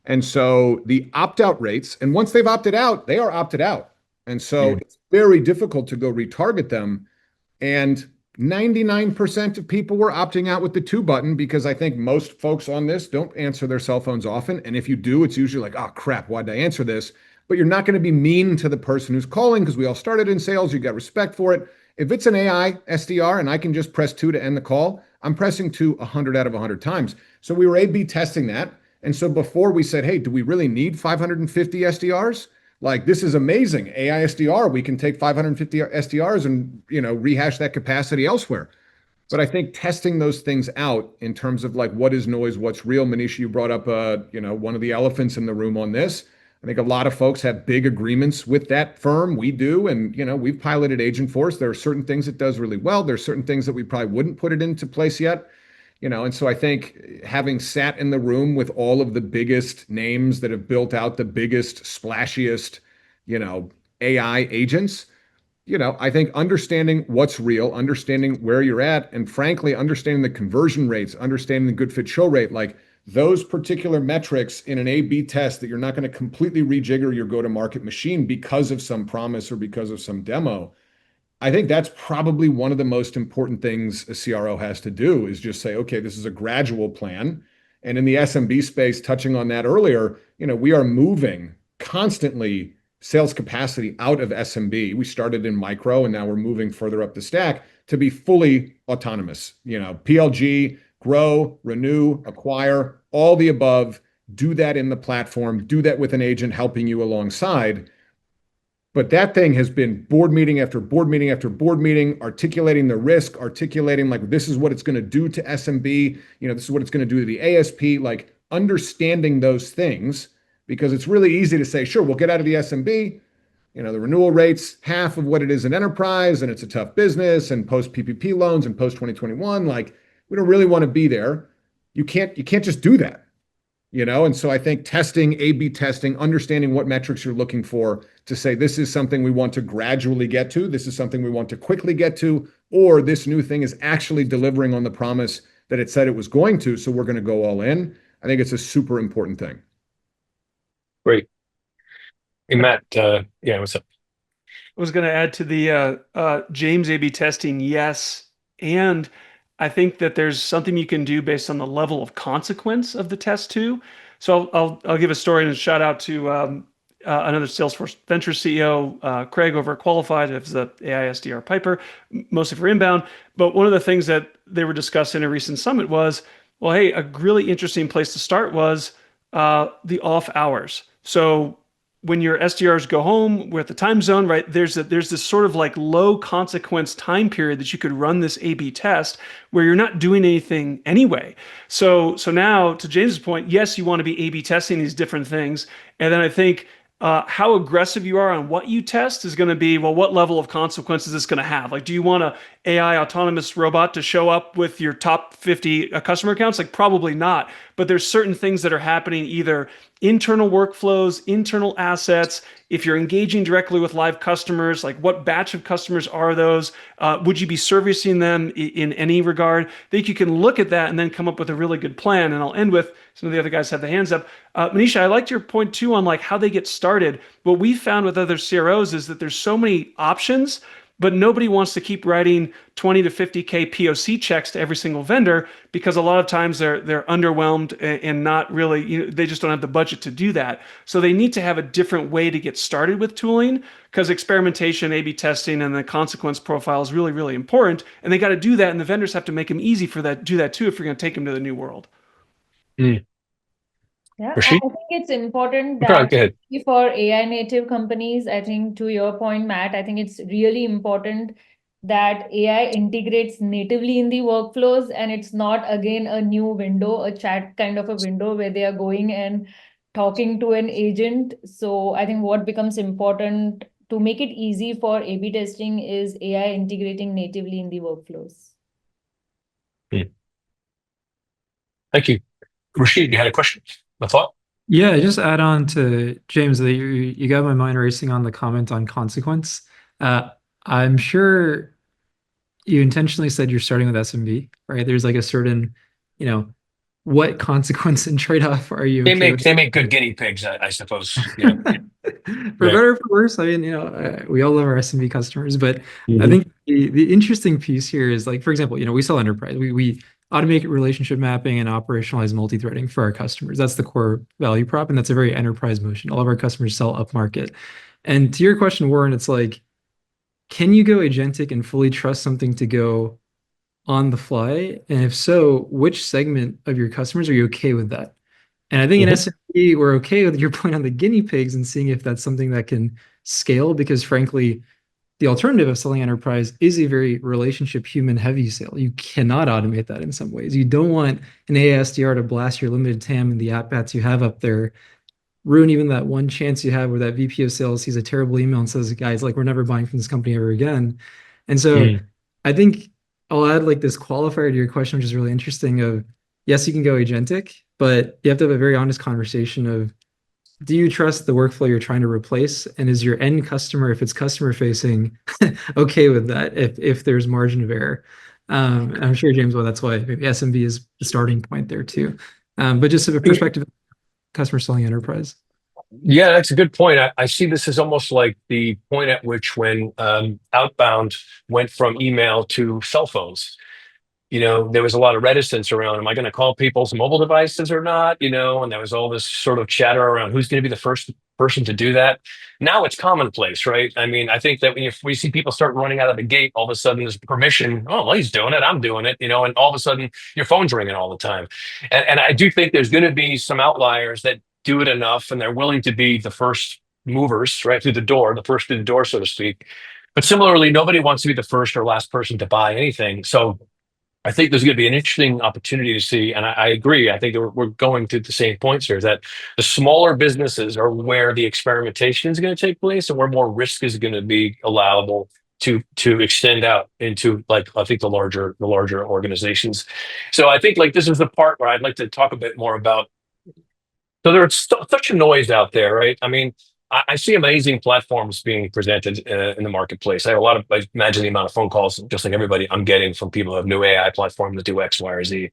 [SPEAKER 4] And so the opt-out rates, and once they've opted out, they are opted out. And so it's very difficult to go retarget them. And 99% of people were opting out with the 2 button, because I think most folks on this don't answer their cell phones often. And if you do, it's usually like, oh crap, why did I answer this? But you're not going to be mean to the person who's calling, because we all started in sales. You got respect for it. If it's an AI SDR and I can just press 2 to end the call, I'm pressing 2 100 out of 100 times. So we were A/B testing that. And so before we said, hey, do we really need 550 SDRs? Like, this is amazing. AI SDR, we can take 550 SDRs and, rehash that capacity elsewhere. But I think testing those things out in terms of like, what is noise, what's real. Manisha, you brought up, one of the elephants in the room on this. I think a lot of folks have big agreements with that firm. We do. And, we've piloted Agent Force. There are certain things it does really well. There's certain things that we probably wouldn't put it into place yet. And so I think having sat in the room with all of the biggest names that have built out the biggest, splashiest, AI agents, I think understanding what's real, understanding where you're at, and frankly, understanding the conversion rates, understanding the good fit show rate, like those particular metrics in an A/B test that you're not going to completely rejigger your go-to-market machine because of some promise or because of some demo. I think that's probably one of the most important things a CRO has to do is just say, okay, this is a gradual plan. And in the SMB space, touching on that earlier, we are moving constantly sales capacity out of SMB. We started in micro and now we're moving further up the stack to be fully autonomous. PLG, grow, renew, acquire, all the above. Do that in the platform, do that with an agent helping you alongside. But that thing has been board meeting after board meeting after board meeting, articulating the risk, articulating like this is what it's going to do to SMB, this is what it's going to do to the ASP, like understanding those things, because it's really easy to say, sure, we'll get out of the SMB, the renewal rate's half of what it is in enterprise, and it's a tough business, and post PPP loans and post 2021, like we don't really want to be there. You can't just do that. And so I think testing, A/B testing, understanding what metrics you're looking for to say this is something we want to gradually get to, this is something we want to quickly get to, or this new thing is actually delivering on the promise that it said it was going to, so we're going to go all in. I think it's a super important thing.
[SPEAKER 2] Great. Hey, Matt, what's up?
[SPEAKER 3] I was going to add to the James A/B testing, yes. And I think that there's something you can do based on the level of consequence of the test too. So I'll give a story and a shout out to another Salesforce Venture CEO, Craig over at Qualified, as the AI SDR Piper, mostly for inbound. But one of the things that they were discussing in a recent summit was, well, hey, a really interesting place to start was the off hours. So when your SDRs go home, we're at the time zone, right? There's this sort of like low consequence time period that you could run this A/B test where you're not doing anything anyway. So now to James's point, yes, you want to be A/B testing these different things. And then I think how aggressive you are on what you test is going to be, well, what level of consequence is this going to have? Like, do you want an AI autonomous robot to show up with your top 50 customer accounts? Like, probably not. But there's certain things that are happening, either internal workflows, internal assets. If you're engaging directly with live customers, like what batch of customers are those? Would you be servicing them in any regard? I think you can look at that and then come up with a really good plan. And I'll end with some of the other guys have their hands up. Manisha, I liked your point too on like how they get started. What we found with other CROs is that there's so many options, but nobody wants to keep writing 20 to 50K POC checks to every single vendor because a lot of times they're underwhelmed and not really, they just don't have the budget to do that. So they need to have a different way to get started with tooling, because experimentation, A/B testing, and the consequence profile is really, really important. And they got to do that, and the vendors have to make them easy for that, do that too, if you're going to take them to the new world.
[SPEAKER 7] Yeah,
[SPEAKER 2] Rashid?
[SPEAKER 7] I think it's important
[SPEAKER 2] Go
[SPEAKER 7] that
[SPEAKER 2] ahead.
[SPEAKER 7] for AI native companies, I think to your point, Matt, I think it's really important that AI integrates natively in the workflows, and it's not again a new window, a chat kind of a window where they are going and talking to an agent. So I think what becomes important to make it easy for A/B testing is AI integrating natively in the workflows.
[SPEAKER 2] Thank you. Rashid, you had a question? A thought?
[SPEAKER 6] Yeah, just add on to James that you got my mind racing on the comment on consequence. I'm sure you intentionally said you're starting with SMB, right? There's like a certain, what consequence and trade-off are you okay with?
[SPEAKER 2] They make good guinea pigs, I suppose.
[SPEAKER 6] For better or for worse, I mean, we all love our SMB customers, but I think the interesting piece here is like, for example, we sell enterprise. We automate relationship mapping and operationalize multi-threading for our customers. That's the core value prop, and that's a very enterprise motion. All of our customers sell upmarket. And to your question, Warren, it's like, can you go agentic and fully trust something to go on the fly? And if so, which segment of your customers are you okay with that? And I think in SMB, we're okay with your point on the guinea pigs and seeing if that's something that can scale, because frankly, the alternative of selling enterprise is a very relationship human heavy sale. You cannot automate that in some ways. You don't want an AI SDR to blast your limited TAM and the app bats you have up there, ruin even that one chance you have where that VP of sales sees a terrible email and says, guys, like, we're never buying from this company ever again. And so I think I'll add like this qualifier to your question, which is really interesting of, yes, you can go agentic, but you have to have a very honest conversation of, do you trust the workflow you're trying to replace? And is your end customer, if it's customer facing, okay with that if there's margin of error? And I'm sure, James, well, that's why maybe SMB is the starting point there too. But just a perspective of customer selling enterprise.
[SPEAKER 2] Yeah, that's a good point. I see this as almost like the point at which when outbound went from email to cell phones. There was a lot of reticence around, am I going to call people's mobile devices or not? And there was all this sort of chatter around who's going to be the first person to do that. Now it's commonplace, right? I mean, I think that if we see people start running out of the gate, all of a sudden there's permission. Oh, well, he's doing it. I'm doing it, and all of a sudden your phone's ringing all the time. And I do think there's going to be some outliers that do it enough and they're willing to be the first movers right through the door, the first through the door, so to speak. But similarly, nobody wants to be the first or last person to buy anything. So I think there's going to be an interesting opportunity to see, and I agree. I think that we're going to the same points here, is that the smaller businesses are where the experimentation is going to take place, and where more risk is going to be allowable to extend out into, like, I think the larger organizations. So I think, like, this is the part where I'd like to talk a bit more about. So there's such a noise out there, right? I mean, I see amazing platforms being presented in the marketplace. I imagine the amount of phone calls, just like everybody, I'm getting from people who have new AI platforms that do X, Y, or Z.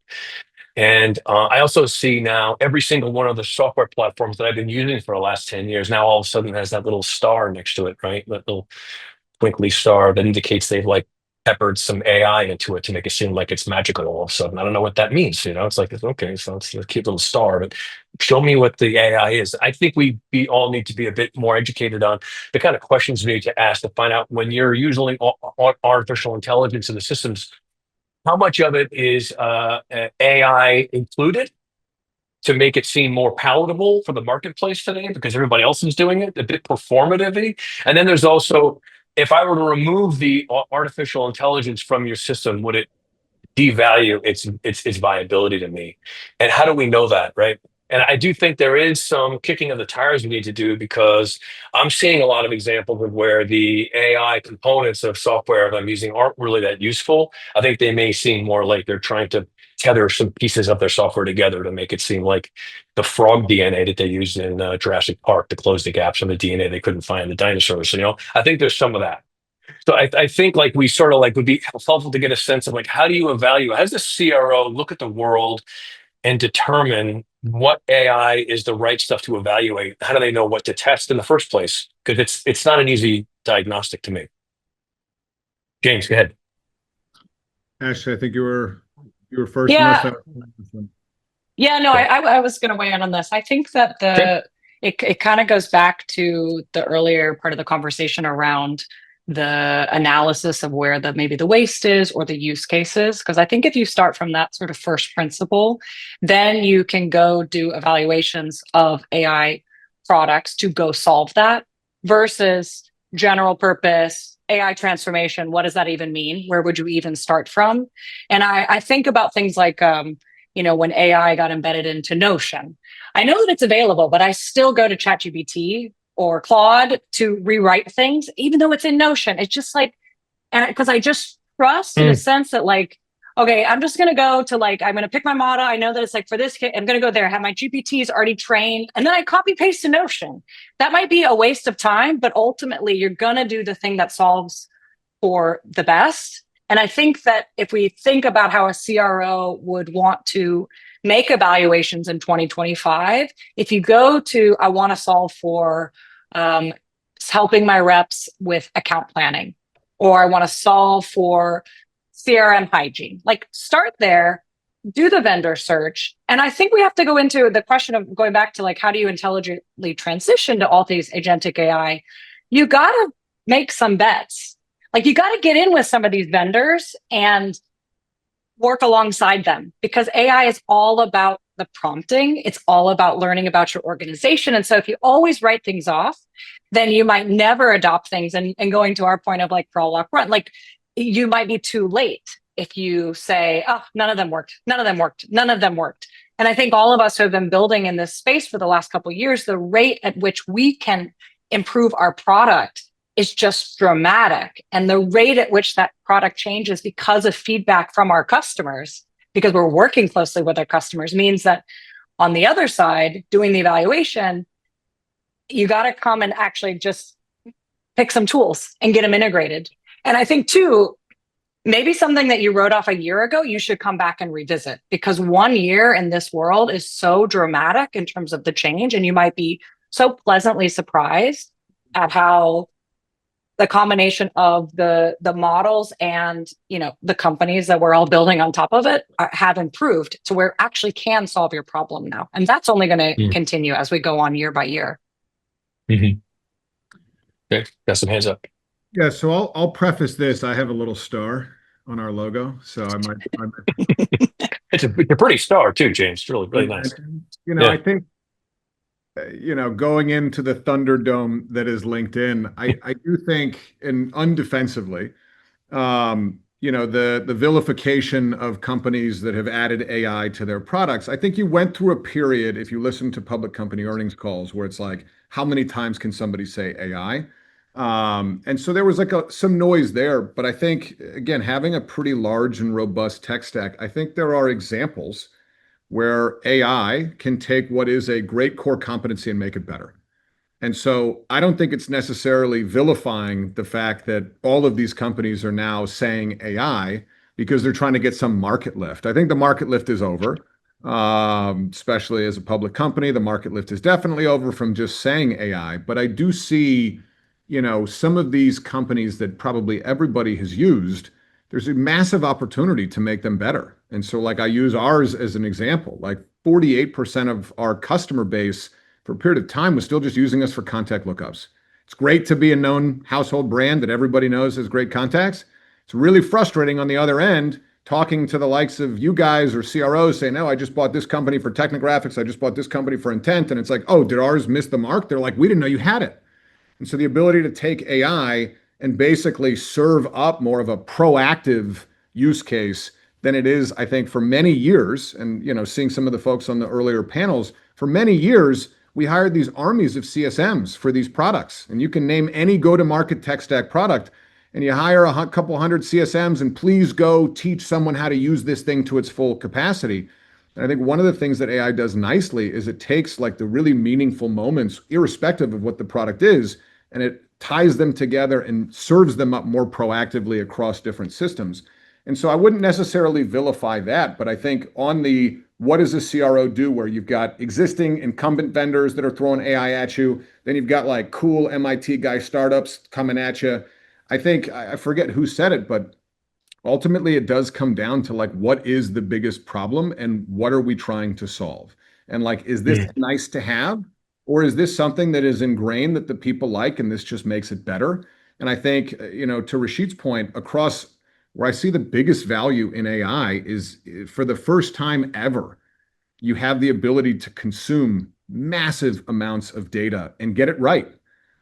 [SPEAKER 2] And I also see now every single one of the software platforms that I've been using for the last 10 years now all of a sudden has that little star next to it, right? That little twinkly star that indicates they've like peppered some AI into it to make it seem like it's magical all of a sudden. I don't know what that means. It's like, okay, so it's a cute little star, but show me what the AI is. I think we all need to be a bit more educated on the kind of questions we need to ask to find out, when you're using artificial intelligence in the systems, how much of it is AI included to make it seem more palatable for the marketplace today because everybody else is doing it, a bit performative. And then there's also, if I were to remove the artificial intelligence from your system, would it devalue its viability to me? And how do we know that, right? And I do think there is some kicking of the tires we need to do, because I'm seeing a lot of examples of where the AI components of software that I'm using aren't really that useful. I think they may seem more like they're trying to tether some pieces of their software together to make it seem like the frog DNA that they used in Jurassic Park to close the gaps on the DNA they couldn't find in the dinosaurs. I think there's some of that. So I think, like, we sort of like would be helpful to get a sense of, like, how do you evaluate, how does the CRO look at the world and determine what AI is the right stuff to evaluate? How do they know what to test in the first place? Because it's not an easy diagnostic to me. James, go ahead.
[SPEAKER 4] Ashley, I think you were first.
[SPEAKER 5] Yeah. Yeah, no, I was going to weigh in on this. I think that it kind of goes back to the earlier part of the conversation around the analysis of where maybe the waste is or the use cases. Because I think if you start from that sort of first principle, then you can go do evaluations of AI products to go solve that, versus general purpose AI transformation. What does that even mean? Where would you even start from? And I think about things like, when AI got embedded into Notion, I know that it's available, but I still go to ChatGPT or Claude to rewrite things, even though it's in Notion. It's just like, and because I just trust in a sense that, like, okay, I'm just going to go to, like, I'm going to pick my model. I know that it's like, for this kit, I'm going to go there, have my GPTs already trained, and then I copy paste to Notion. That might be a waste of time, but ultimately you're going to do the thing that solves for the best. And I think that if we think about how a CRO would want to make evaluations in 2025, if you go to, I want to solve for helping my reps with account planning, or I want to solve for CRM hygiene, like, start there, do the vendor search. And I think we have to go into the question of going back to, like, how do you intelligently transition to all these agentic AI? You got to make some bets. Like, you got to get in with some of these vendors and work alongside them, because AI is all about the prompting. It's all about learning about your organization. And so if you always write things off, then you might never adopt things. And going to our point of, like, crawl, walk, run, like, you might be too late if you say, oh, none of them worked. None of them worked. None of them worked. And I think all of us who have been building in this space for the last couple of years, the rate at which we can improve our product is just dramatic. And the rate at which that product changes because of feedback from our customers, because we're working closely with our customers, means that on the other side, doing the evaluation, you got to come and actually just pick some tools and get them integrated. And I think too, maybe something that you wrote off a year ago, you should come back and revisit, because 1 year in this world is so dramatic in terms of the change. And you might be so pleasantly surprised at how the combination of the models and, you know, the companies that we're all building on top of it have improved to where it actually can solve your problem now. And that's only going to continue as we go on year by year.
[SPEAKER 2] Okay, got some hands up.
[SPEAKER 4] Yeah, so I'll preface this. I have a little star on our logo, so I might
[SPEAKER 2] It's a pretty star too, James. It's really nice.
[SPEAKER 4] You know,
[SPEAKER 2] Yeah.
[SPEAKER 4] I think you know, going into the Thunderdome that is LinkedIn, I do think, and undefensively, you know, the vilification of companies that have added AI to their products. I think you went through a period, if you listen to public company earnings calls, where it's like, how many times can somebody say AI? And so there was like some noise there. But I think, again, having a pretty large and robust tech stack, I think there are examples where AI can take what is a great core competency and make it better. And so I don't think it's necessarily vilifying the fact that all of these companies are now saying AI because they're trying to get some market lift. I think the market lift is over, especially as a public company. The market lift is definitely over from just saying AI. But I do see, you know, some of these companies that probably everybody has used, there's a massive opportunity to make them better. And so, like, I use ours as an example. Like 48% of our customer base for a period of time was still just using us for contact lookups. It's great to be a known household brand that everybody knows has great contacts. It's really frustrating on the other end, talking to the likes of you guys or CROs saying, no, I just bought this company for technographics. I just bought this company for intent. And it's like, oh, did ours miss the mark? They're like, we didn't know you had it. And so the ability to take AI and basically serve up more of a proactive use case than it is, I think, for many years. And, you know, seeing some of the folks on the earlier panels, for many years, we hired these armies of CSMs for these products. And you can name any go-to-market tech stack product, and you hire a couple hundred CSMs, and please go teach someone how to use this thing to its full capacity. And I think one of the things that AI does nicely is it takes like the really meaningful moments, irrespective of what the product is, and it ties them together and serves them up more proactively across different systems. And so I wouldn't necessarily vilify that, but I think on the what does a CRO do, where you've got existing incumbent vendors that are throwing AI at you, then you've got like cool MIT guy startups coming at you. I think, I forget who said it, but ultimately it does come down to like, what is the biggest problem and what are we trying to solve? And like, is this nice to have, or is this something that is ingrained that the people like and this just makes it better? And I think, you know, to Rashid's point, across where I see the biggest value in AI is, for the first time ever, you have the ability to consume massive amounts of data and get it right.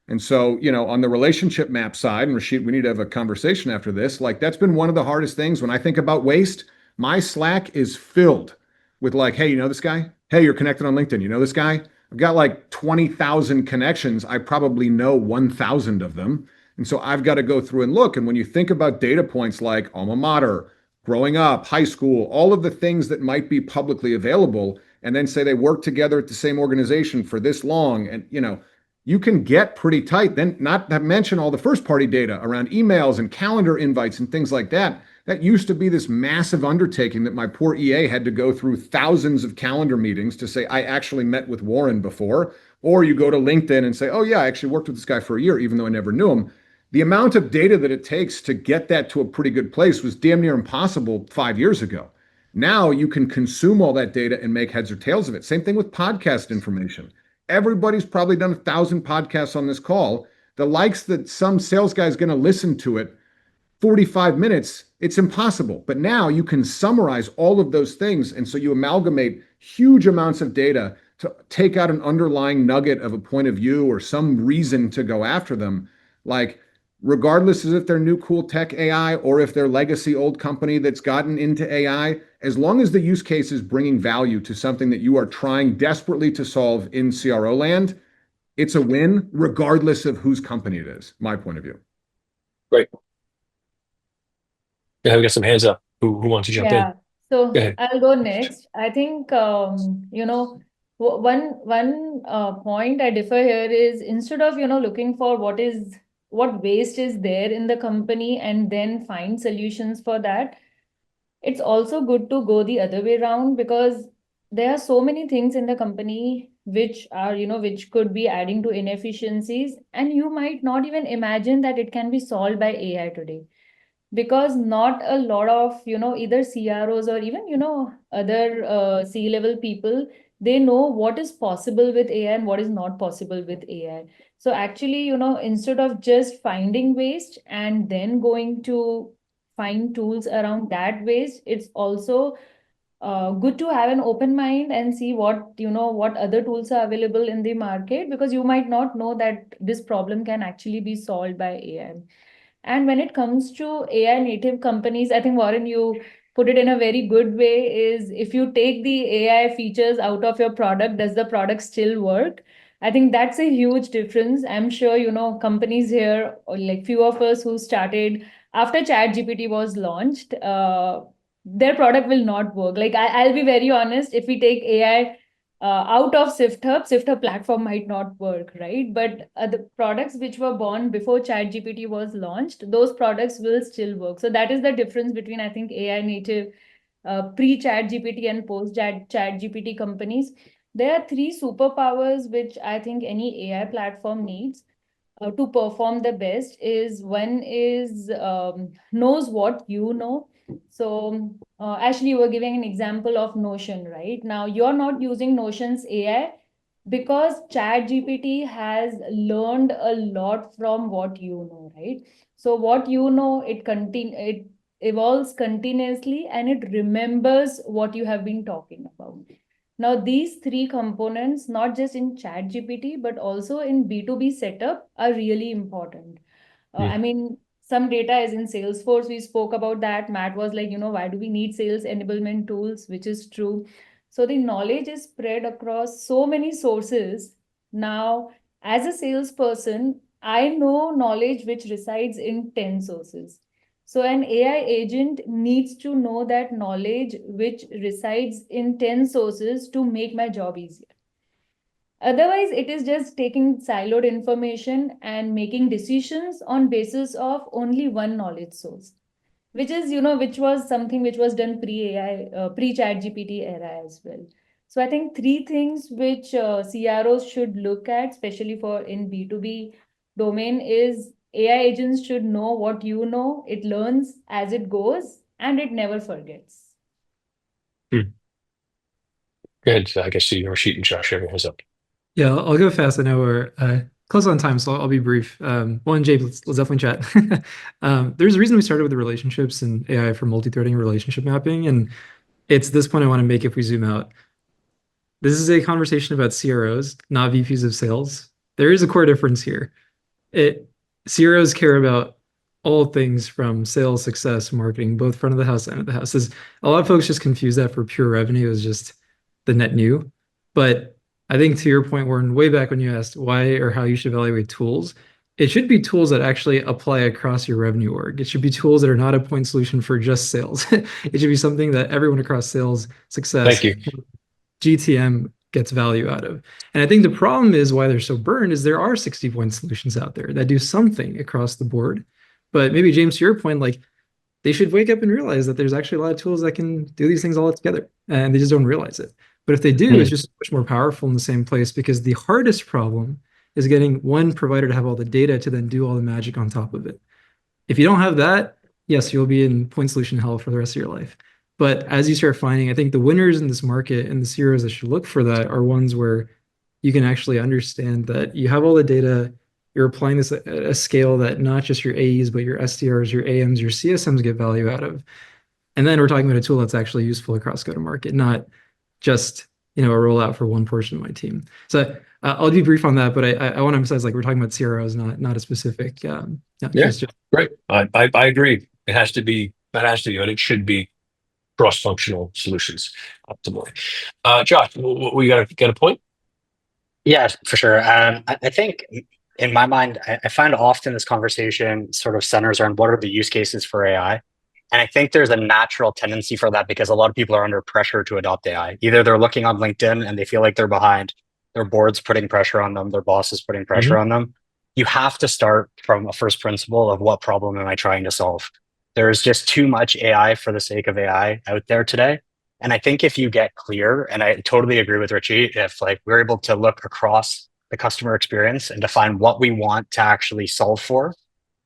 [SPEAKER 4] And so, you know, on the relationship map side, and Rashid, we need to have a conversation after this. Like, that's been one of the hardest things when I think about waste. My Slack is filled with like, hey, you know this guy? Hey, you're connected on LinkedIn. You know this guy? I've got like 20,000 connections. I probably know 1,000 of them. And so I've got to go through and look. And when you think about data points like alma mater, growing up, high school, all of the things that might be publicly available, and then say they work together at the same organization for this long, and, you know, you can get pretty tight. Then, not to mention all the first party data around emails and calendar invites and things like that. That used to be this massive undertaking that my poor EA had to go through thousands of calendar meetings to say, I actually met with Warren before. Or you go to LinkedIn and say, oh, yeah, I actually worked with this guy for a year, even though I never knew him. The amount of data that it takes to get that to a pretty good place was damn near impossible 5 years ago. Now you can consume all that data and make heads or tails of it. Same thing with podcast information. Everybody's probably done 1,000 podcasts on this call. The likes that some sales guy is going to listen to it 45 minutes, it's impossible. But now you can summarize all of those things. And so you amalgamate huge amounts of data to take out an underlying nugget of a point of view or some reason to go after them. Like, regardless of if they're new cool tech AI or if they're legacy old company that's gotten into AI, as long as the use case is bringing value to something that you are trying desperately to solve in CRO land, it's a win regardless of whose company it is, my point of view.
[SPEAKER 2] Great. Yeah, we got some hands up. Who wants to jump in?
[SPEAKER 7] So
[SPEAKER 2] Go ahead.
[SPEAKER 7] I'll go next. I think, you know, One point I differ here is, instead of looking for what waste is there in the company and then find solutions for that, it's also good to go the other way around, because there are so many things in the company which are which could be adding to inefficiencies, and you might not even imagine that it can be solved by AI today, because not a lot of either CROs or even other C level people, they know what is possible with AI and what is not possible with AI. So actually, instead of just finding waste and then going to find tools around that waste, it's also good to have an open mind and see what other tools are available in the market, because you might not know that this problem can actually be solved by AI. And when it comes to AI native companies, I think, Warren, you put it in a very good way, is if you take the AI features out of your product, does the product still work? I think that's a huge difference. I'm sure, companies here, or like few of us who started after ChatGPT was launched, their product will not work. Like I'll be very honest, if we take AI out of SwiftHub platform might not work, right? But the products which were born before ChatGPT was launched, those products will still work. So that is the difference between, I think, AI native pre-ChatGPT and post-ChatGPT companies. There are three superpowers which I think any AI platform needs to perform the best. Is one is knows what you know. So Ashley, you were giving an example of Notion, right? Now you're not using Notion's AI because ChatGPT has learned a lot from what you know, right? So what you know, it evolves continuously and it remembers what you have been talking about. Now, these three components, not just in ChatGPT, but also in B2B setup, are really important. I mean, some data is in Salesforce. We spoke about that. Matt was like, why do we need sales enablement tools? Which is true. So the knowledge is spread across so many sources. Now, as a salesperson, I know knowledge which resides in 10 sources. So an AI agent needs to know that knowledge which resides in 10 sources to make my job easier. Otherwise, it is just taking siloed information and making decisions on basis of only one knowledge source, which is, which was something which was done pre-AI, pre-chat GPT era as well. So I think three things which CROs should look at, especially for in B2B domain, is AI agents should know what you know, it learns as it goes, and it never forgets.
[SPEAKER 2] Good. I guess you, Rashid and Josh, having hands up.
[SPEAKER 6] Yeah, I'll go fast. I know we're close on time, so I'll be brief. One, James, let's definitely chat. There's a reason we started with the relationships and AI for multi-threading and relationship mapping, and it's this point I want to make if we zoom out. This is a conversation about CROs, not VPs of sales. There is a core difference here. CROs care about all things from sales, success, marketing, both front of the house and end of the house. A lot of folks just confuse that for pure revenue as just the net new. But I think to your point, Warren, way back when you asked why or how you should evaluate tools, it should be tools that actually apply across your revenue org. It should be tools that are not a point solution for just sales. It should be something that everyone across sales, success,
[SPEAKER 2] Thank you.
[SPEAKER 6] GTM gets value out of. And I think the problem is why they're so burned is there are 60-point solutions out there that do something across the board. But maybe, James, to your point, like they should wake up and realize that there's actually a lot of tools that can do these things all together, and they just don't realize it. But if they do, it's just much more powerful in the same place, because the hardest problem is getting one provider to have all the data to then do all the magic on top of it. If you don't have that, yes, you'll be in point solution hell for the rest of your life. But as you start finding, I think the winners in this market and the CROs that should look for that are ones where you can actually understand that you have all the data, you're applying this at a scale that not just your AEs, but your SDRs, your AMs, your CSMs get value out of. And then we're talking about a tool that's actually useful across go-to-market, not just a rollout for one portion of my team. So I'll be brief on that, but I want to emphasize, like, we're talking about CROs, not a specific.
[SPEAKER 2] Great. I agree. It has to be, and it should be cross-functional solutions optimally. Josh, we got a point?
[SPEAKER 8] Yeah, for sure. I think in my mind, I find often this conversation sort of centers around what are the use cases for AI. And I think there's a natural tendency for that because a lot of people are under pressure to adopt AI. Either they're looking on LinkedIn and they feel like they're behind, their board's putting pressure on them, their boss is putting pressure on them. You have to start from a first principle of what problem am I trying to solve? There's just too much AI for the sake of AI out there today. And I think if you get clear, and I totally agree with Richie, if like we're able to look across the customer experience and define what we want to actually solve for,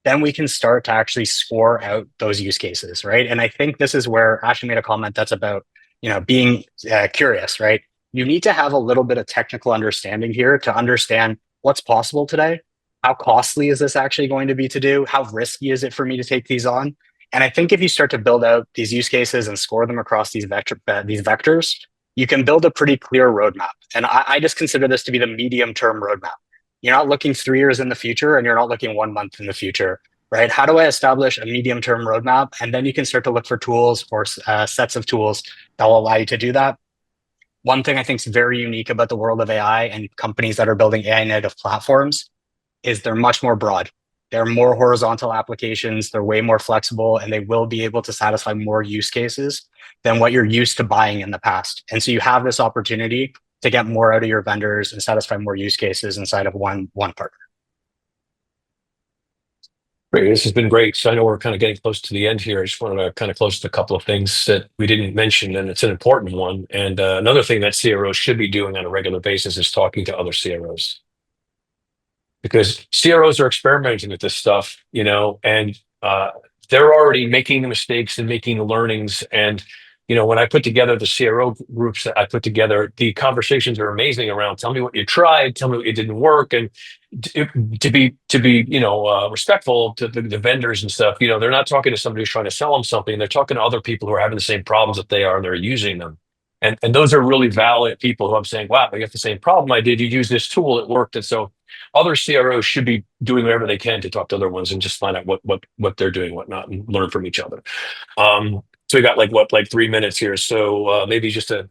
[SPEAKER 8] then we can start to actually score out those use cases, right? And I think this is where Ashley made a comment that's about, being curious, right? You need to have a little bit of technical understanding here to understand what's possible today. How costly is this actually going to be to do? How risky is it for me to take these on? And I think if you start to build out these use cases and score them across these vectors, you can build a pretty clear roadmap. And I just consider this to be the medium-term roadmap. You're not looking 3 years in the future and you're not looking 1 month in the future, right? How do I establish a medium-term roadmap? And then you can start to look for tools or sets of tools that will allow you to do that. One thing I think is very unique about the world of AI and companies that are building AI native platforms is they're much more broad. They're more horizontal applications. They're way more flexible, and they will be able to satisfy more use cases than what you're used to buying in the past. And so you have this opportunity to get more out of your vendors and satisfy more use cases inside of one partner.
[SPEAKER 2] Great. This has been great. So I know we're kind of getting close to the end here. I just wanted to kind of close a couple of things that we didn't mention, and it's an important one. And another thing that CROs should be doing on a regular basis is talking to other CROs. Because CROs are experimenting with this stuff, and they're already making the mistakes and making the learnings. And, when I put together the CRO groups that I put together, the conversations are amazing around, tell me what you tried, tell me what you didn't work. And to be respectful to the vendors and stuff, they're not talking to somebody who's trying to sell them something. They're talking to other people who are having the same problems that they are, and they're using them. And those are really valid people who I'm saying, wow, you have the same problem I did. You use this tool, it worked. And so other CROs should be doing whatever they can to talk to other ones and just find out what they're doing, what not, and learn from each other. So we got like 3 minutes here. So maybe just a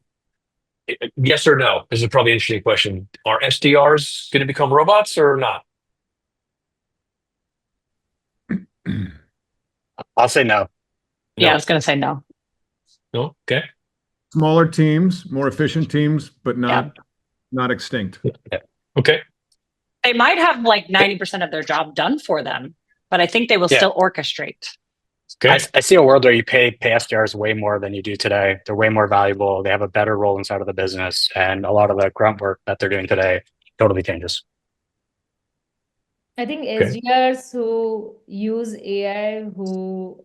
[SPEAKER 2] yes or no. This is probably an interesting question. Are SDRs going to become robots or not?
[SPEAKER 8] I'll say no.
[SPEAKER 5] Yeah, I was going to say no.
[SPEAKER 2] No? Okay.
[SPEAKER 4] Smaller teams, more efficient teams, but not extinct.
[SPEAKER 2] Yeah. Okay.
[SPEAKER 5] They might have like 90% of their job done for them, but I think they will still orchestrate.
[SPEAKER 2] Okay.
[SPEAKER 8] I see a world where you pay SDRs way more than you do today. They're way more valuable. They have a better role inside of the business, and a lot of the grunt work that they're doing today totally changes.
[SPEAKER 7] I think SDRs who use AI, who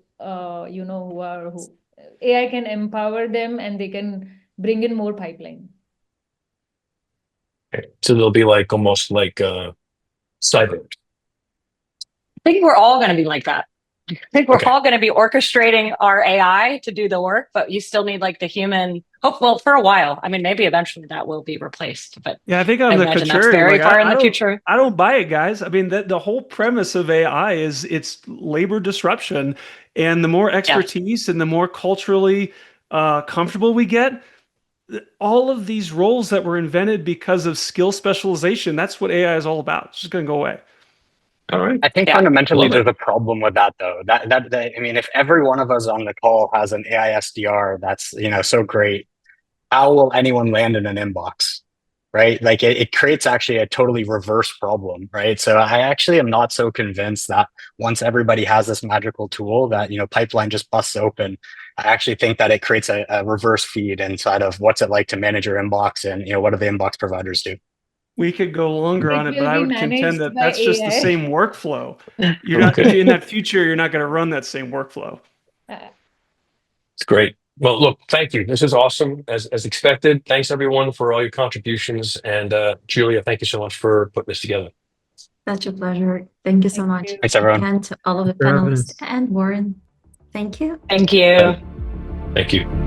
[SPEAKER 7] AI can empower them and they can bring in more pipeline.
[SPEAKER 2] Okay. So they'll be like almost like cyber.
[SPEAKER 5] I think we're all going to be like that. I think we're all going to be orchestrating our AI to do the work, but you still need like the human. Oh, well, for a while. I mean, maybe eventually that will be replaced. But
[SPEAKER 3] yeah, I think on the
[SPEAKER 5] imagine
[SPEAKER 3] contrary,
[SPEAKER 5] that's very far in the future.
[SPEAKER 3] I don't buy it, guys. I mean, the whole premise of AI is it's labor disruption, and the more expertise and the more culturally comfortable we get, all of these roles that were invented because of skill specialization, that's what AI is all about. It's just going to go away.
[SPEAKER 2] All right.
[SPEAKER 8] I think fundamentally there's a problem with that, though. I mean, if every one of us on the call has an AI SDR, that's so great. How will anyone land in an inbox, right? Like it creates actually a totally reverse problem, right? So I actually am not so convinced that once everybody has this magical tool that pipeline just busts open. I actually think that it creates a reverse feed inside of what's it like to manage your inbox, and what do the inbox providers do?
[SPEAKER 3] We could go longer on it, but I would contend that that's just the same workflow. You're not in that future. You're not going to run that same workflow.
[SPEAKER 2] It's great. Well, look, thank you. This is awesome, as expected. Thanks everyone for all your contributions, and Julia, thank you so much for putting this together.
[SPEAKER 1] Such a pleasure. Thank you so much.
[SPEAKER 8] Thanks, everyone.
[SPEAKER 1] And to all of the panelists and Warren. Thank you.
[SPEAKER 5] Thank you.
[SPEAKER 2] Thank you.